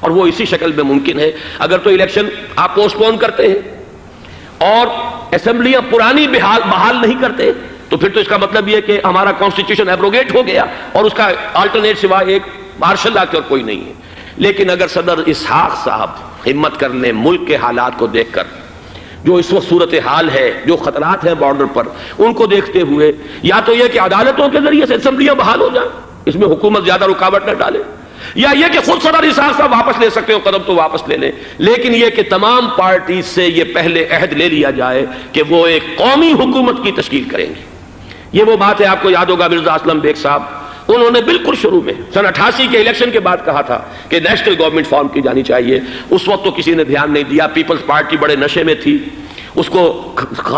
اور وہ اسی شکل میں ممکن ہے۔ اگر تو الیکشن آپ پوسٹ پون کرتے ہیں اور اسمبلیاں پرانی بحال نہیں کرتے، تو پھر تو اس کا مطلب یہ کہ ہمارا کانسٹیٹیوشن ایبروگیٹ ہو گیا، اور اس کا آلٹرنیٹ سوائے ایک مارشل لا کے اور کوئی نہیں ہے۔ لیکن اگر صدر اسحاق صاحب ہمت کر لیں، ملک کے حالات کو دیکھ کر، جو اس وقت صورتحال ہے، جو خطرات ہیں بارڈر پر، ان کو دیکھتے ہوئے یا تو یہ کہ عدالتوں کے ذریعے سے اسمبلیاں بحال ہو جائیں، اس میں حکومت زیادہ رکاوٹ نہ ڈالے، یا یہ کہ خود صدر اسحاق صاحب واپس لے سکتے ہو قدم تو واپس لے لیں، لیکن یہ کہ تمام پارٹیز سے یہ پہلے عہد لے لیا جائے کہ وہ ایک قومی حکومت کی تشکیل کریں گے۔ یہ وہ بات ہے، آپ کو یاد ہوگا مرزا اسلم بیگ صاحب، انہوں نے بالکل شروع میں سن 88 کے الیکشن کے بعد کہا تھا کہ نیشنل گورنمنٹ فارم کی جانی چاہیے۔ اس وقت تو کسی نے دھیان نہیں دیا، پیپلز پارٹی بڑے نشے میں تھی، اس کو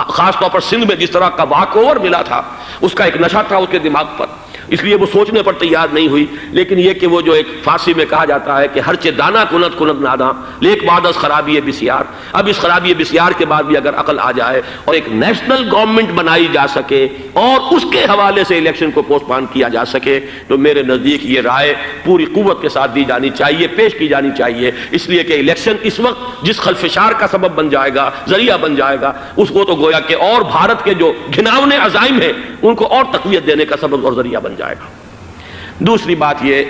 خاص طور پر سندھ میں جس طرح کا واک اوور ملا تھا، اس کا ایک نشہ تھا اس کے دماغ پر، اس لیے وہ سوچنے پر تیار نہیں ہوئی۔ لیکن یہ کہ وہ جو ایک فارسی میں کہا جاتا ہے کہ ہر چے دانا کنت کنت نادا لیک بعد از خرابی بسیار، اب اس خرابی بسیار کے بعد بھی اگر عقل آ جائے اور ایک نیشنل گورنمنٹ بنائی جا سکے اور اس کے حوالے سے الیکشن کو پوسٹ پون کیا جا سکے، تو میرے نزدیک یہ رائے پوری قوت کے ساتھ دی جانی چاہیے، پیش کی جانی چاہیے، اس لیے کہ الیکشن اس وقت جس خلفشار کا سبب بن جائے گا، ذریعہ بن جائے گا، اس کو تو گویا کہ اور بھارت کے جو گھناونے عزائم ہیں ان کو اور تقویت دینے کا سبب اور ذریعہ بن جائے گا۔ دوسری بات یہ،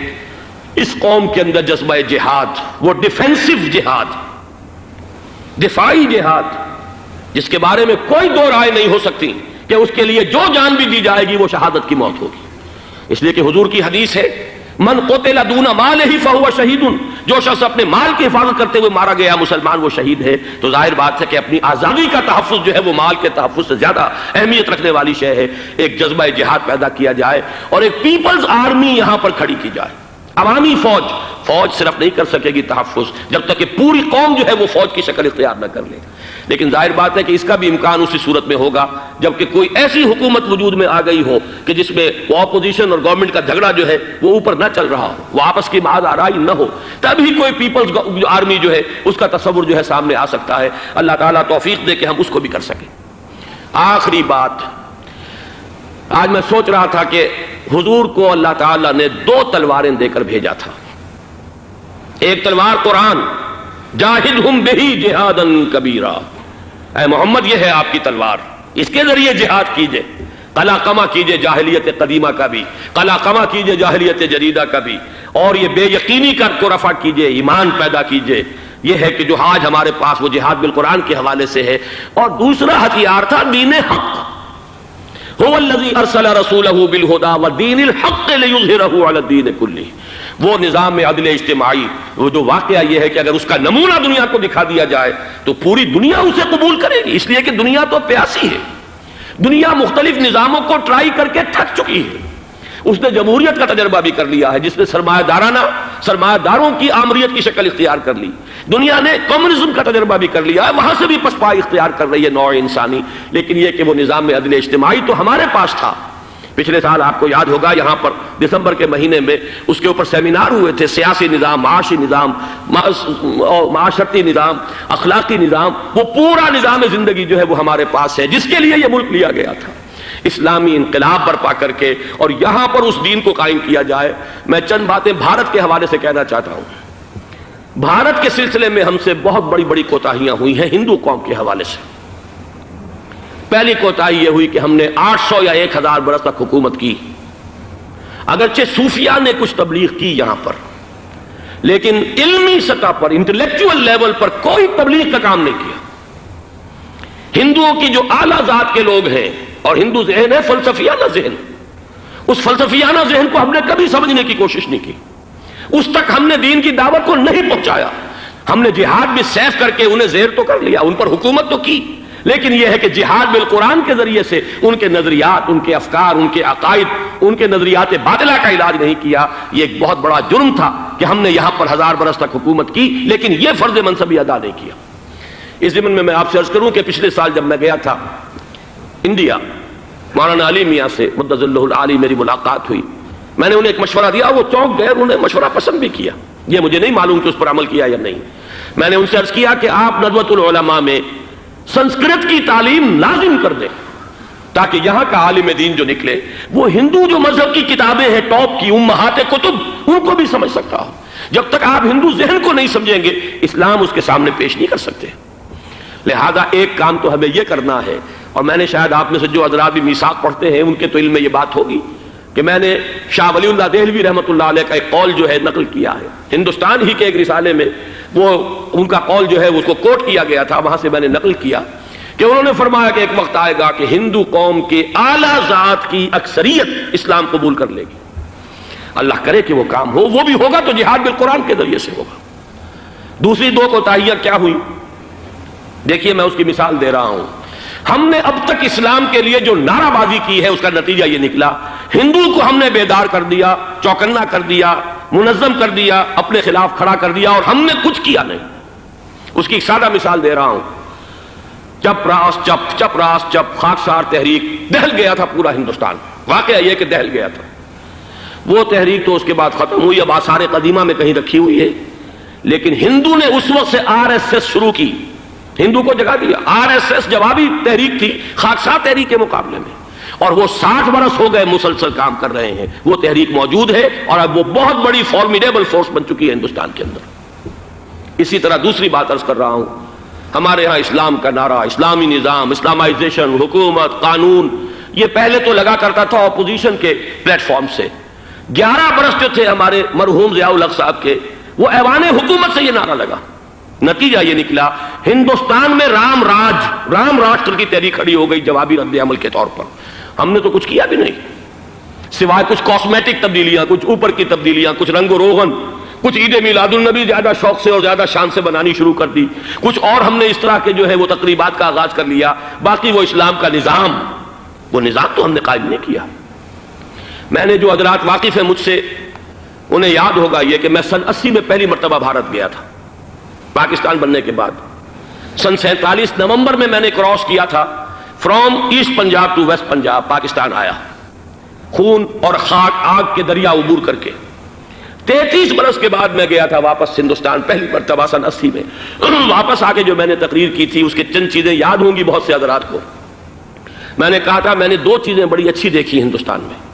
اس قوم کے اندر جذبہ جہاد، وہ ڈیفینسو جہاد، دفاعی جہاد، جس کے بارے میں کوئی دو رائے نہیں ہو سکتی کہ اس کے لیے جو جان بھی دی جائے گی وہ شہادت کی موت ہوگی۔ اس لیے کہ حضور کی حدیث ہے، من قتل دون مالہ فہو شہید، جو شخص اپنے مال کی حفاظت کرتے ہوئے مارا گیا مسلمان وہ شہید ہے۔ تو ظاہر بات ہے کہ اپنی آزادی کا تحفظ جو ہے وہ مال کے تحفظ سے زیادہ اہمیت رکھنے والی شے ہے۔ ایک جذبہ جہاد پیدا کیا جائے اور ایک پیپلز آرمی یہاں پر کھڑی کی جائے، عوامی فوج صرف نہیں کر سکے گی تحفظ جب تک کہ پوری قوم جو ہے وہ فوج کی شکل اختیار نہ کر لے۔ لیکن ظاہر بات ہے کہ اس کا بھی امکان اسی صورت میں ہوگا جبکہ کوئی ایسی حکومت وجود میں آ گئی ہو کہ جس میں اپوزیشن اور گورنمنٹ کا جھگڑا جو ہے وہ اوپر نہ چل رہا ہو، وہ آپس کی محض آرائی نہ ہو، تبھی کوئی پیپلز آرمی جو ہے اس کا تصور جو ہے سامنے آ سکتا ہے۔ اللہ تعالیٰ توفیق دے کہ ہم اس کو بھی کر سکیں۔ آخری بات، آج میں سوچ رہا تھا کہ حضور کو اللہ تعالیٰ نے 2 تلواریں دے کر بھیجا تھا۔ ایک تلوار قرآن، جاہدہم بہی جہادا کبیرا، اے محمد یہ ہے آپ کی تلوار، اس کے ذریعے جہاد کیجئے، قلع قمع کیجئے جاہلیت قدیمہ کا بھی، قلع قمع کیجئے جاہلیت جدیدہ کا بھی، اور یہ بے یقینی کو رفع کیجئے، ایمان پیدا کیجئے۔ یہ ہے کہ جو آج ہمارے پاس وہ جہاد بالقرآن کے حوالے سے ہے۔ اور دوسرا ہتھیار تھا دین حق، هو الذی ارسل رسولہ بالہدی ودین الحق لیظہرہ علی الدین کلہ۔ وہ نظام عدل اجتماعی، وہ جو واقعہ یہ ہے کہ اگر اس کا نمونہ دنیا کو دکھا دیا جائے تو پوری دنیا اسے قبول کرے گی، اس لیے کہ دنیا تو پیاسی ہے، دنیا مختلف نظاموں کو ٹرائی کر کے تھک چکی ہے۔ اس نے جمہوریت کا تجربہ بھی کر لیا ہے جس نے سرمایہ داروں کی آمریت کی شکل اختیار کر لی، دنیا نے کمیونزم کا تجربہ بھی کر لیا ہے، وہاں سے بھی پسپائی اختیار کر رہی ہے نوع انسانی۔ لیکن یہ کہ وہ نظام عدل اجتماعی تو ہمارے پاس تھا۔ پچھلے سال آپ کو یاد ہوگا یہاں پر دسمبر کے مہینے میں اس کے اوپر سیمینار ہوئے تھے، سیاسی نظام، معاشی نظام، معاشرتی نظام، اخلاقی نظام، وہ پورا نظام زندگی جو ہے وہ ہمارے پاس ہے جس کے لیے یہ ملک لیا گیا تھا، اسلامی انقلاب برپا کر کے، اور یہاں پر اس دین کو قائم کیا جائے۔ میں چند باتیں بھارت کے حوالے سے کہنا چاہتا ہوں۔ بھارت کے سلسلے میں ہم سے بہت بڑی بڑی کوتاہیاں ہوئی ہیں ہندو قوم کے حوالے سے۔ پہلی کوتاہی یہ ہوئی کہ ہم نے 800 یا 1000 برس تک حکومت کی، اگرچہ صوفیاء نے کچھ تبلیغ کی یہاں پر، لیکن علمی سطح پر، انٹلیکچوئل لیول پر کوئی تبلیغ کا کام نہیں کیا۔ ہندوؤں کی جو اعلیٰ ذات کے لوگ ہیں، اور ہندو ذہن ہے فلسفیانہ ذہن، اس فلسفیانہ ذہن کو ہم نے کبھی سمجھنے کی کوشش نہیں کی، اس تک ہم نے دین کی دعوت کو نہیں پہنچایا۔ ہم نے جہاد بھی سیف کر کے انہیں زیر تو کر لیا، ان پر حکومت تو کی، لیکن یہ ہے کہ جہاد بالقرآن کے ذریعے سے ان کے نظریات، ان کے افکار، ان کے عقائد، ان کے نظریات باطلہ کا علاج نہیں کیا۔ یہ ایک بہت بڑا جرم تھا کہ ہم نے یہاں پر 1000 برس تک حکومت کی لیکن یہ فرض منصبی ادا نہیں کیا۔ اس ضمن میں آپ سے عرض کروں کہ پچھلے سال جب میں گیا تھا انڈیا، مولانا علی میاں سے مدظ اللہ العالی میری ملاقات ہوئی، میں نے انہیں ایک مشورہ دیا، وہ چونک گئے، انہوں نے مشورہ پسند بھی کیا، یہ مجھے نہیں معلوم کہ اس پر عمل کیا یا نہیں۔ میں نے ان سے عرض کیا کہ آپ ندوۃ العلماء میں سنسکرت کی تعلیم لازم کر دیں تاکہ یہاں کا عالم دین جو نکلے وہ ہندو جو مذہب کی کتابیں ہیں ٹاپ کی، امہات کتب، ان کو بھی سمجھ سکتا ہو۔ جب تک آپ ہندو ذہن کو نہیں سمجھیں گے اسلام اس کے سامنے پیش نہیں کر سکتے۔ لہذا ایک کام تو ہمیں یہ کرنا ہے، اور میں نے شاید آپ میں سے جو حضرات بھی میثاق پڑھتے ہیں ان کے تو علم میں یہ بات ہوگی کہ میں نے شاہ ولی اللہ دہلوی رحمۃ اللہ علیہ کا ایک قول جو ہے نقل کیا ہے، ہندوستان ہی کے ایک رسالے میں وہ ان کا قول جو ہے اس کو کوٹ کیا گیا تھا، وہاں سے میں نے نقل کیا کہ انہوں نے فرمایا کہ ایک وقت آئے گا کہ ہندو قوم کے اعلیٰ ذات کی اکثریت اسلام قبول کر لے گی، اللہ کرے کہ وہ کام ہو، وہ بھی ہوگا تو جہاد بالقرآن کے ذریعے سے ہوگا۔ دوسری دو کوتاہیاں کیا ہوئی؟ دیکھیے میں اس کی مثال دے رہا ہوں۔ ہم نے اب تک اسلام کے لیے جو نعرہ بازی کی ہے اس کا نتیجہ یہ نکلا، ہندو کو ہم نے بیدار کر دیا، چوکنا کر دیا، منظم کر دیا، اپنے خلاف کھڑا کر دیا، اور ہم نے کچھ کیا نہیں۔ اس کی ایک سادہ مثال دے رہا ہوں۔ چپ راس چپ، چپ راس چپ، خاکسار تحریک، دہل گیا تھا پورا ہندوستان، واقعہ یہ کہ دہل گیا تھا۔ وہ تحریک تو اس کے بعد ختم ہوئی، اب آثار قدیمہ میں کہیں رکھی ہوئی ہے، لیکن ہندو نے اس وقت سے RSS شروع کی، ہندو کو جگہ دیا۔ RSS جوابی تحریک تھی خاکسار تحریک کے مقابلے میں، اور وہ 60 برس ہو گئے مسلسل کام کر رہے ہیں، وہ تحریک موجود ہے، اور اب وہ بہت بڑی فارمیڈیبل فورس بن چکی ہے ہندوستان کے اندر۔ اسی طرح دوسری بات عرض کر رہا ہوں، ہمارے ہاں اسلام کا نعرہ، اسلامی نظام، اسلامائزیشن، حکومت، قانون، یہ پہلے تو لگا کرتا تھا اپوزیشن کے پلیٹ فارم سے۔ 11 برس جو تھے ہمارے مرحوم ضیاء الحق صاحب کے، وہ ایوان حکومت سے یہ نعرہ لگا۔ نتیجہ یہ نکلا ہندوستان میں رام راشٹر کی تحریک کھڑی ہو گئی جوابی رد عمل کے طور پر۔ ہم نے تو کچھ کیا بھی نہیں، سوائے کچھ کاسمیٹک تبدیلیاں، کچھ اوپر کی تبدیلیاں، کچھ رنگ و روغن، کچھ عید میلاد النبی زیادہ شوق سے اور زیادہ شان سے بنانی شروع کر دی، کچھ اور ہم نے اس طرح کے جو ہے وہ تقریبات کا آغاز کر لیا۔ باقی وہ اسلام کا نظام، وہ نظام تو ہم نے قائم نہیں کیا۔ میں نے جو حضرات واقف ہیں مجھ سے، انہیں یاد ہوگا یہ کہ میں سن 80 میں پہلی مرتبہ بھارت گیا تھا، پاکستان بننے کے بعد۔ سن 47 نومبر میں نے کراس کیا تھا، from east Punjab to west Punjab, Pakistan آیا، خون اور خاک آگ کے دریا عبور کر کے۔ 33 برس کے بعد میں گیا تھا واپس ہندوستان، پہلی مرتبہ سن 80 میں۔ واپس آ کے جو میں نے تقریر کی تھی اس کے چند چیزیں یاد ہوں گی بہت سے حضرات کو۔ میں نے کہا تھا میں نے 2 چیزیں بڑی اچھی دیکھی ہندوستان میں،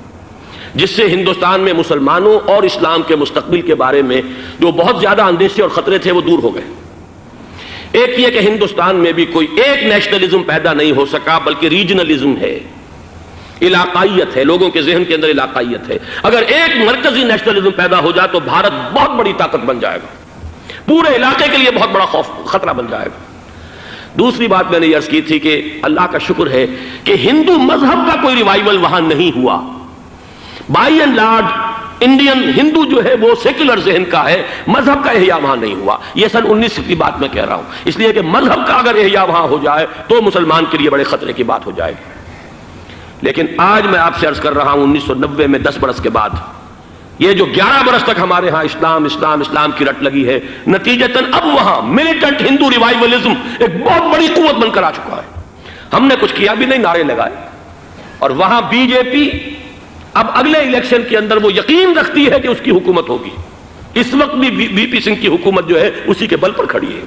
جس سے ہندوستان میں مسلمانوں اور اسلام کے مستقبل کے بارے میں جو بہت زیادہ اندیشے اور خطرے تھے وہ دور ہو گئے۔ ایک یہ کہ ہندوستان میں بھی کوئی ایک نیشنلزم پیدا نہیں ہو سکا، بلکہ ریجنلزم ہے، علاقائیت ہے، لوگوں کے ذہن کے اندر علاقائیت ہے۔ اگر ایک مرکزی نیشنلزم پیدا ہو جائے تو بھارت بہت بڑی طاقت بن جائے گا، پورے علاقے کے لیے بہت بڑا خطرہ بن جائے گا۔ دوسری بات میں نے یہ عرض کی تھی کہ اللہ کا شکر ہے کہ ہندو مذہب کا کوئی ریوائول وہاں نہیں ہوا۔ بائی اینڈ لارج انڈین ہندو جو ہے وہ سیکولر ذہن کا ہے، مذہب کا احیاء وہاں نہیں ہوا۔ یہ سن 19 کی بات میں کہہ رہا ہوں، اس لیے کہ مذہب کا اگر احیاء وہاں ہو جائے تو مسلمان کے لیے بڑے خطرے کی بات ہو جائے گی۔ لیکن آج میں آپ سے عرض کر رہا ہوں 1990 میں 10 برس کے بعد، یہ جو 11 برس تک ہمارے ہاں اسلام کی رٹ لگی ہے، نتیجتاً اب وہاں ملیٹنٹ ہندو ریوائولزم ایک بہت بڑی قوت بن کر آ چکا ہے۔ ہم نے کچھ کیا بھی نہیں، نعرے لگائے، اور وہاں بی جے پی اب اگلے الیکشن کے اندر وہ یقین رکھتی ہے کہ اس کی حکومت ہوگی۔ اس وقت بھی وی پی سنگھ کی حکومت جو ہے اسی کے بل پر کھڑی ہے۔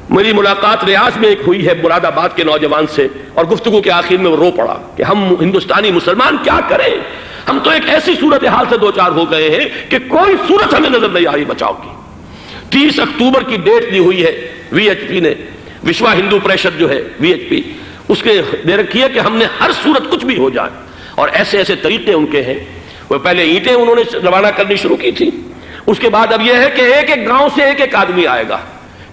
میری ملاقات ریاض میں ایک ہوئی ہے مراد آباد کے نوجوان سے، اور گفتگو کے آخر میں وہ رو پڑا کہ ہم ہندوستانی مسلمان کیا کریں، ہم تو ایک ایسی صورتحال سے دوچار ہو گئے ہیں کہ کوئی صورت ہمیں نظر نہیں آ رہی بچاؤ کی۔ 30 اکتوبر کی ڈیٹ دی ہوئی ہے VHP نے، وشوا ہندو پریشد جو ہے VHP، اس کے دے رکھی ہے کہ ہم نے ہر صورت کچھ بھی ہو جائے، اور ایسے ایسے طریقے ان کے ہیں۔ وہ پہلے اینٹیں انہوں نے روانہ کرنی شروع کی تھی، اس کے بعد اب یہ ہے کہ ایک ایک گاؤں سے ایک ایک آدمی آئے گا،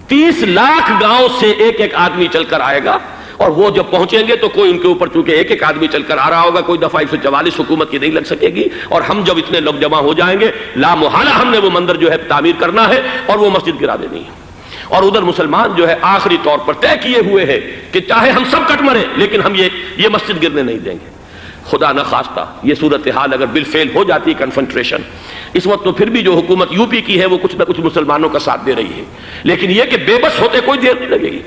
30 لاکھ گاؤں سے ایک ایک آدمی چل کر آئے گا، اور وہ جب پہنچیں گے تو کوئی ان کے اوپر چونکہ ایک ایک آدمی چل کر آ رہا ہوگا، کوئی دفعہ 144 حکومت کی نہیں لگ سکے گی، اور ہم جب اتنے لوگ جمع ہو جائیں گے لا محالہ ہم نے وہ مندر جو ہے تعمیر کرنا ہے اور وہ مسجد گرا دینی ہے۔ اور ادھر مسلمان جو ہے آخری طور پر طے کیے ہوئے ہیں کہ چاہے ہم سب کٹ مریں لیکن ہم یہ مسجد گرنے نہیں دیں گے۔ خدا نہ خواستہ یہ صورتحال اگر بالفعل ہو جاتی کنفنٹریشن، اس وقت تو پھر بھی جو حکومت UP کی ہے وہ کچھ نہ کچھ مسلمانوں کا ساتھ دے رہی ہے، لیکن یہ کہ بے بس ہوتے کوئی دیر نہیں لگے گی۔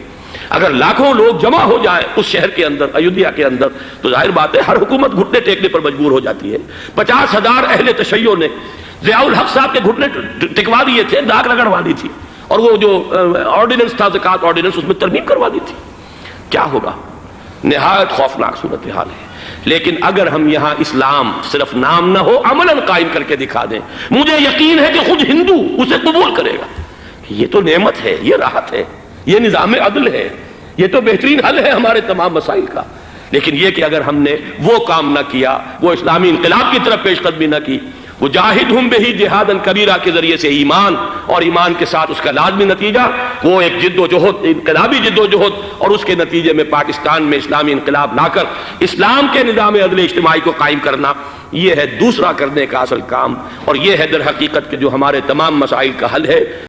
اگر لاکھوں لوگ جمع ہو جائیں اس شہر کے اندر، ایودھیا کے اندر، تو ظاہر بات ہے ہر حکومت گھٹنے ٹیکنے پر مجبور ہو جاتی ہے۔ 50,000 اہل تشیع نے ضیاء الحق صاحب کے گھٹنے ٹکوا دیے تھے، داغ رگڑوا دی تھی، اور وہ جو آرڈیننس تھا زکوٰۃ آرڈیننس اس میں ترمیم کروا دی تھی۔ کیا ہوگا؟ نہایت خوفناک صورتحال ہے۔ لیکن اگر ہم یہاں اسلام صرف نام نہ ہو عملاً قائم کر کے دکھا دیں، مجھے یقین ہے کہ خود ہندو اسے قبول کرے گا۔ یہ تو نعمت ہے، یہ راحت ہے، یہ نظام عدل ہے، یہ تو بہترین حل ہے ہمارے تمام مسائل کا۔ لیکن یہ کہ اگر ہم نے وہ کام نہ کیا، وہ اسلامی انقلاب کی طرف پیش قدمی نہ کی، وجاہدہم بہی جہادا کبیرہ کے ذریعے سے ایمان، اور ایمان کے ساتھ اس کا لازمی نتیجہ وہ ایک جد و جہد، انقلابی جد و جہد، اور اس کے نتیجے میں پاکستان میں اسلامی انقلاب لا کر اسلام کے نظام عدل اجتماعی کو قائم کرنا، یہ ہے دوسرا کرنے کا اصل کام، اور یہ ہے در حقیقت کہ جو ہمارے تمام مسائل کا حل ہے۔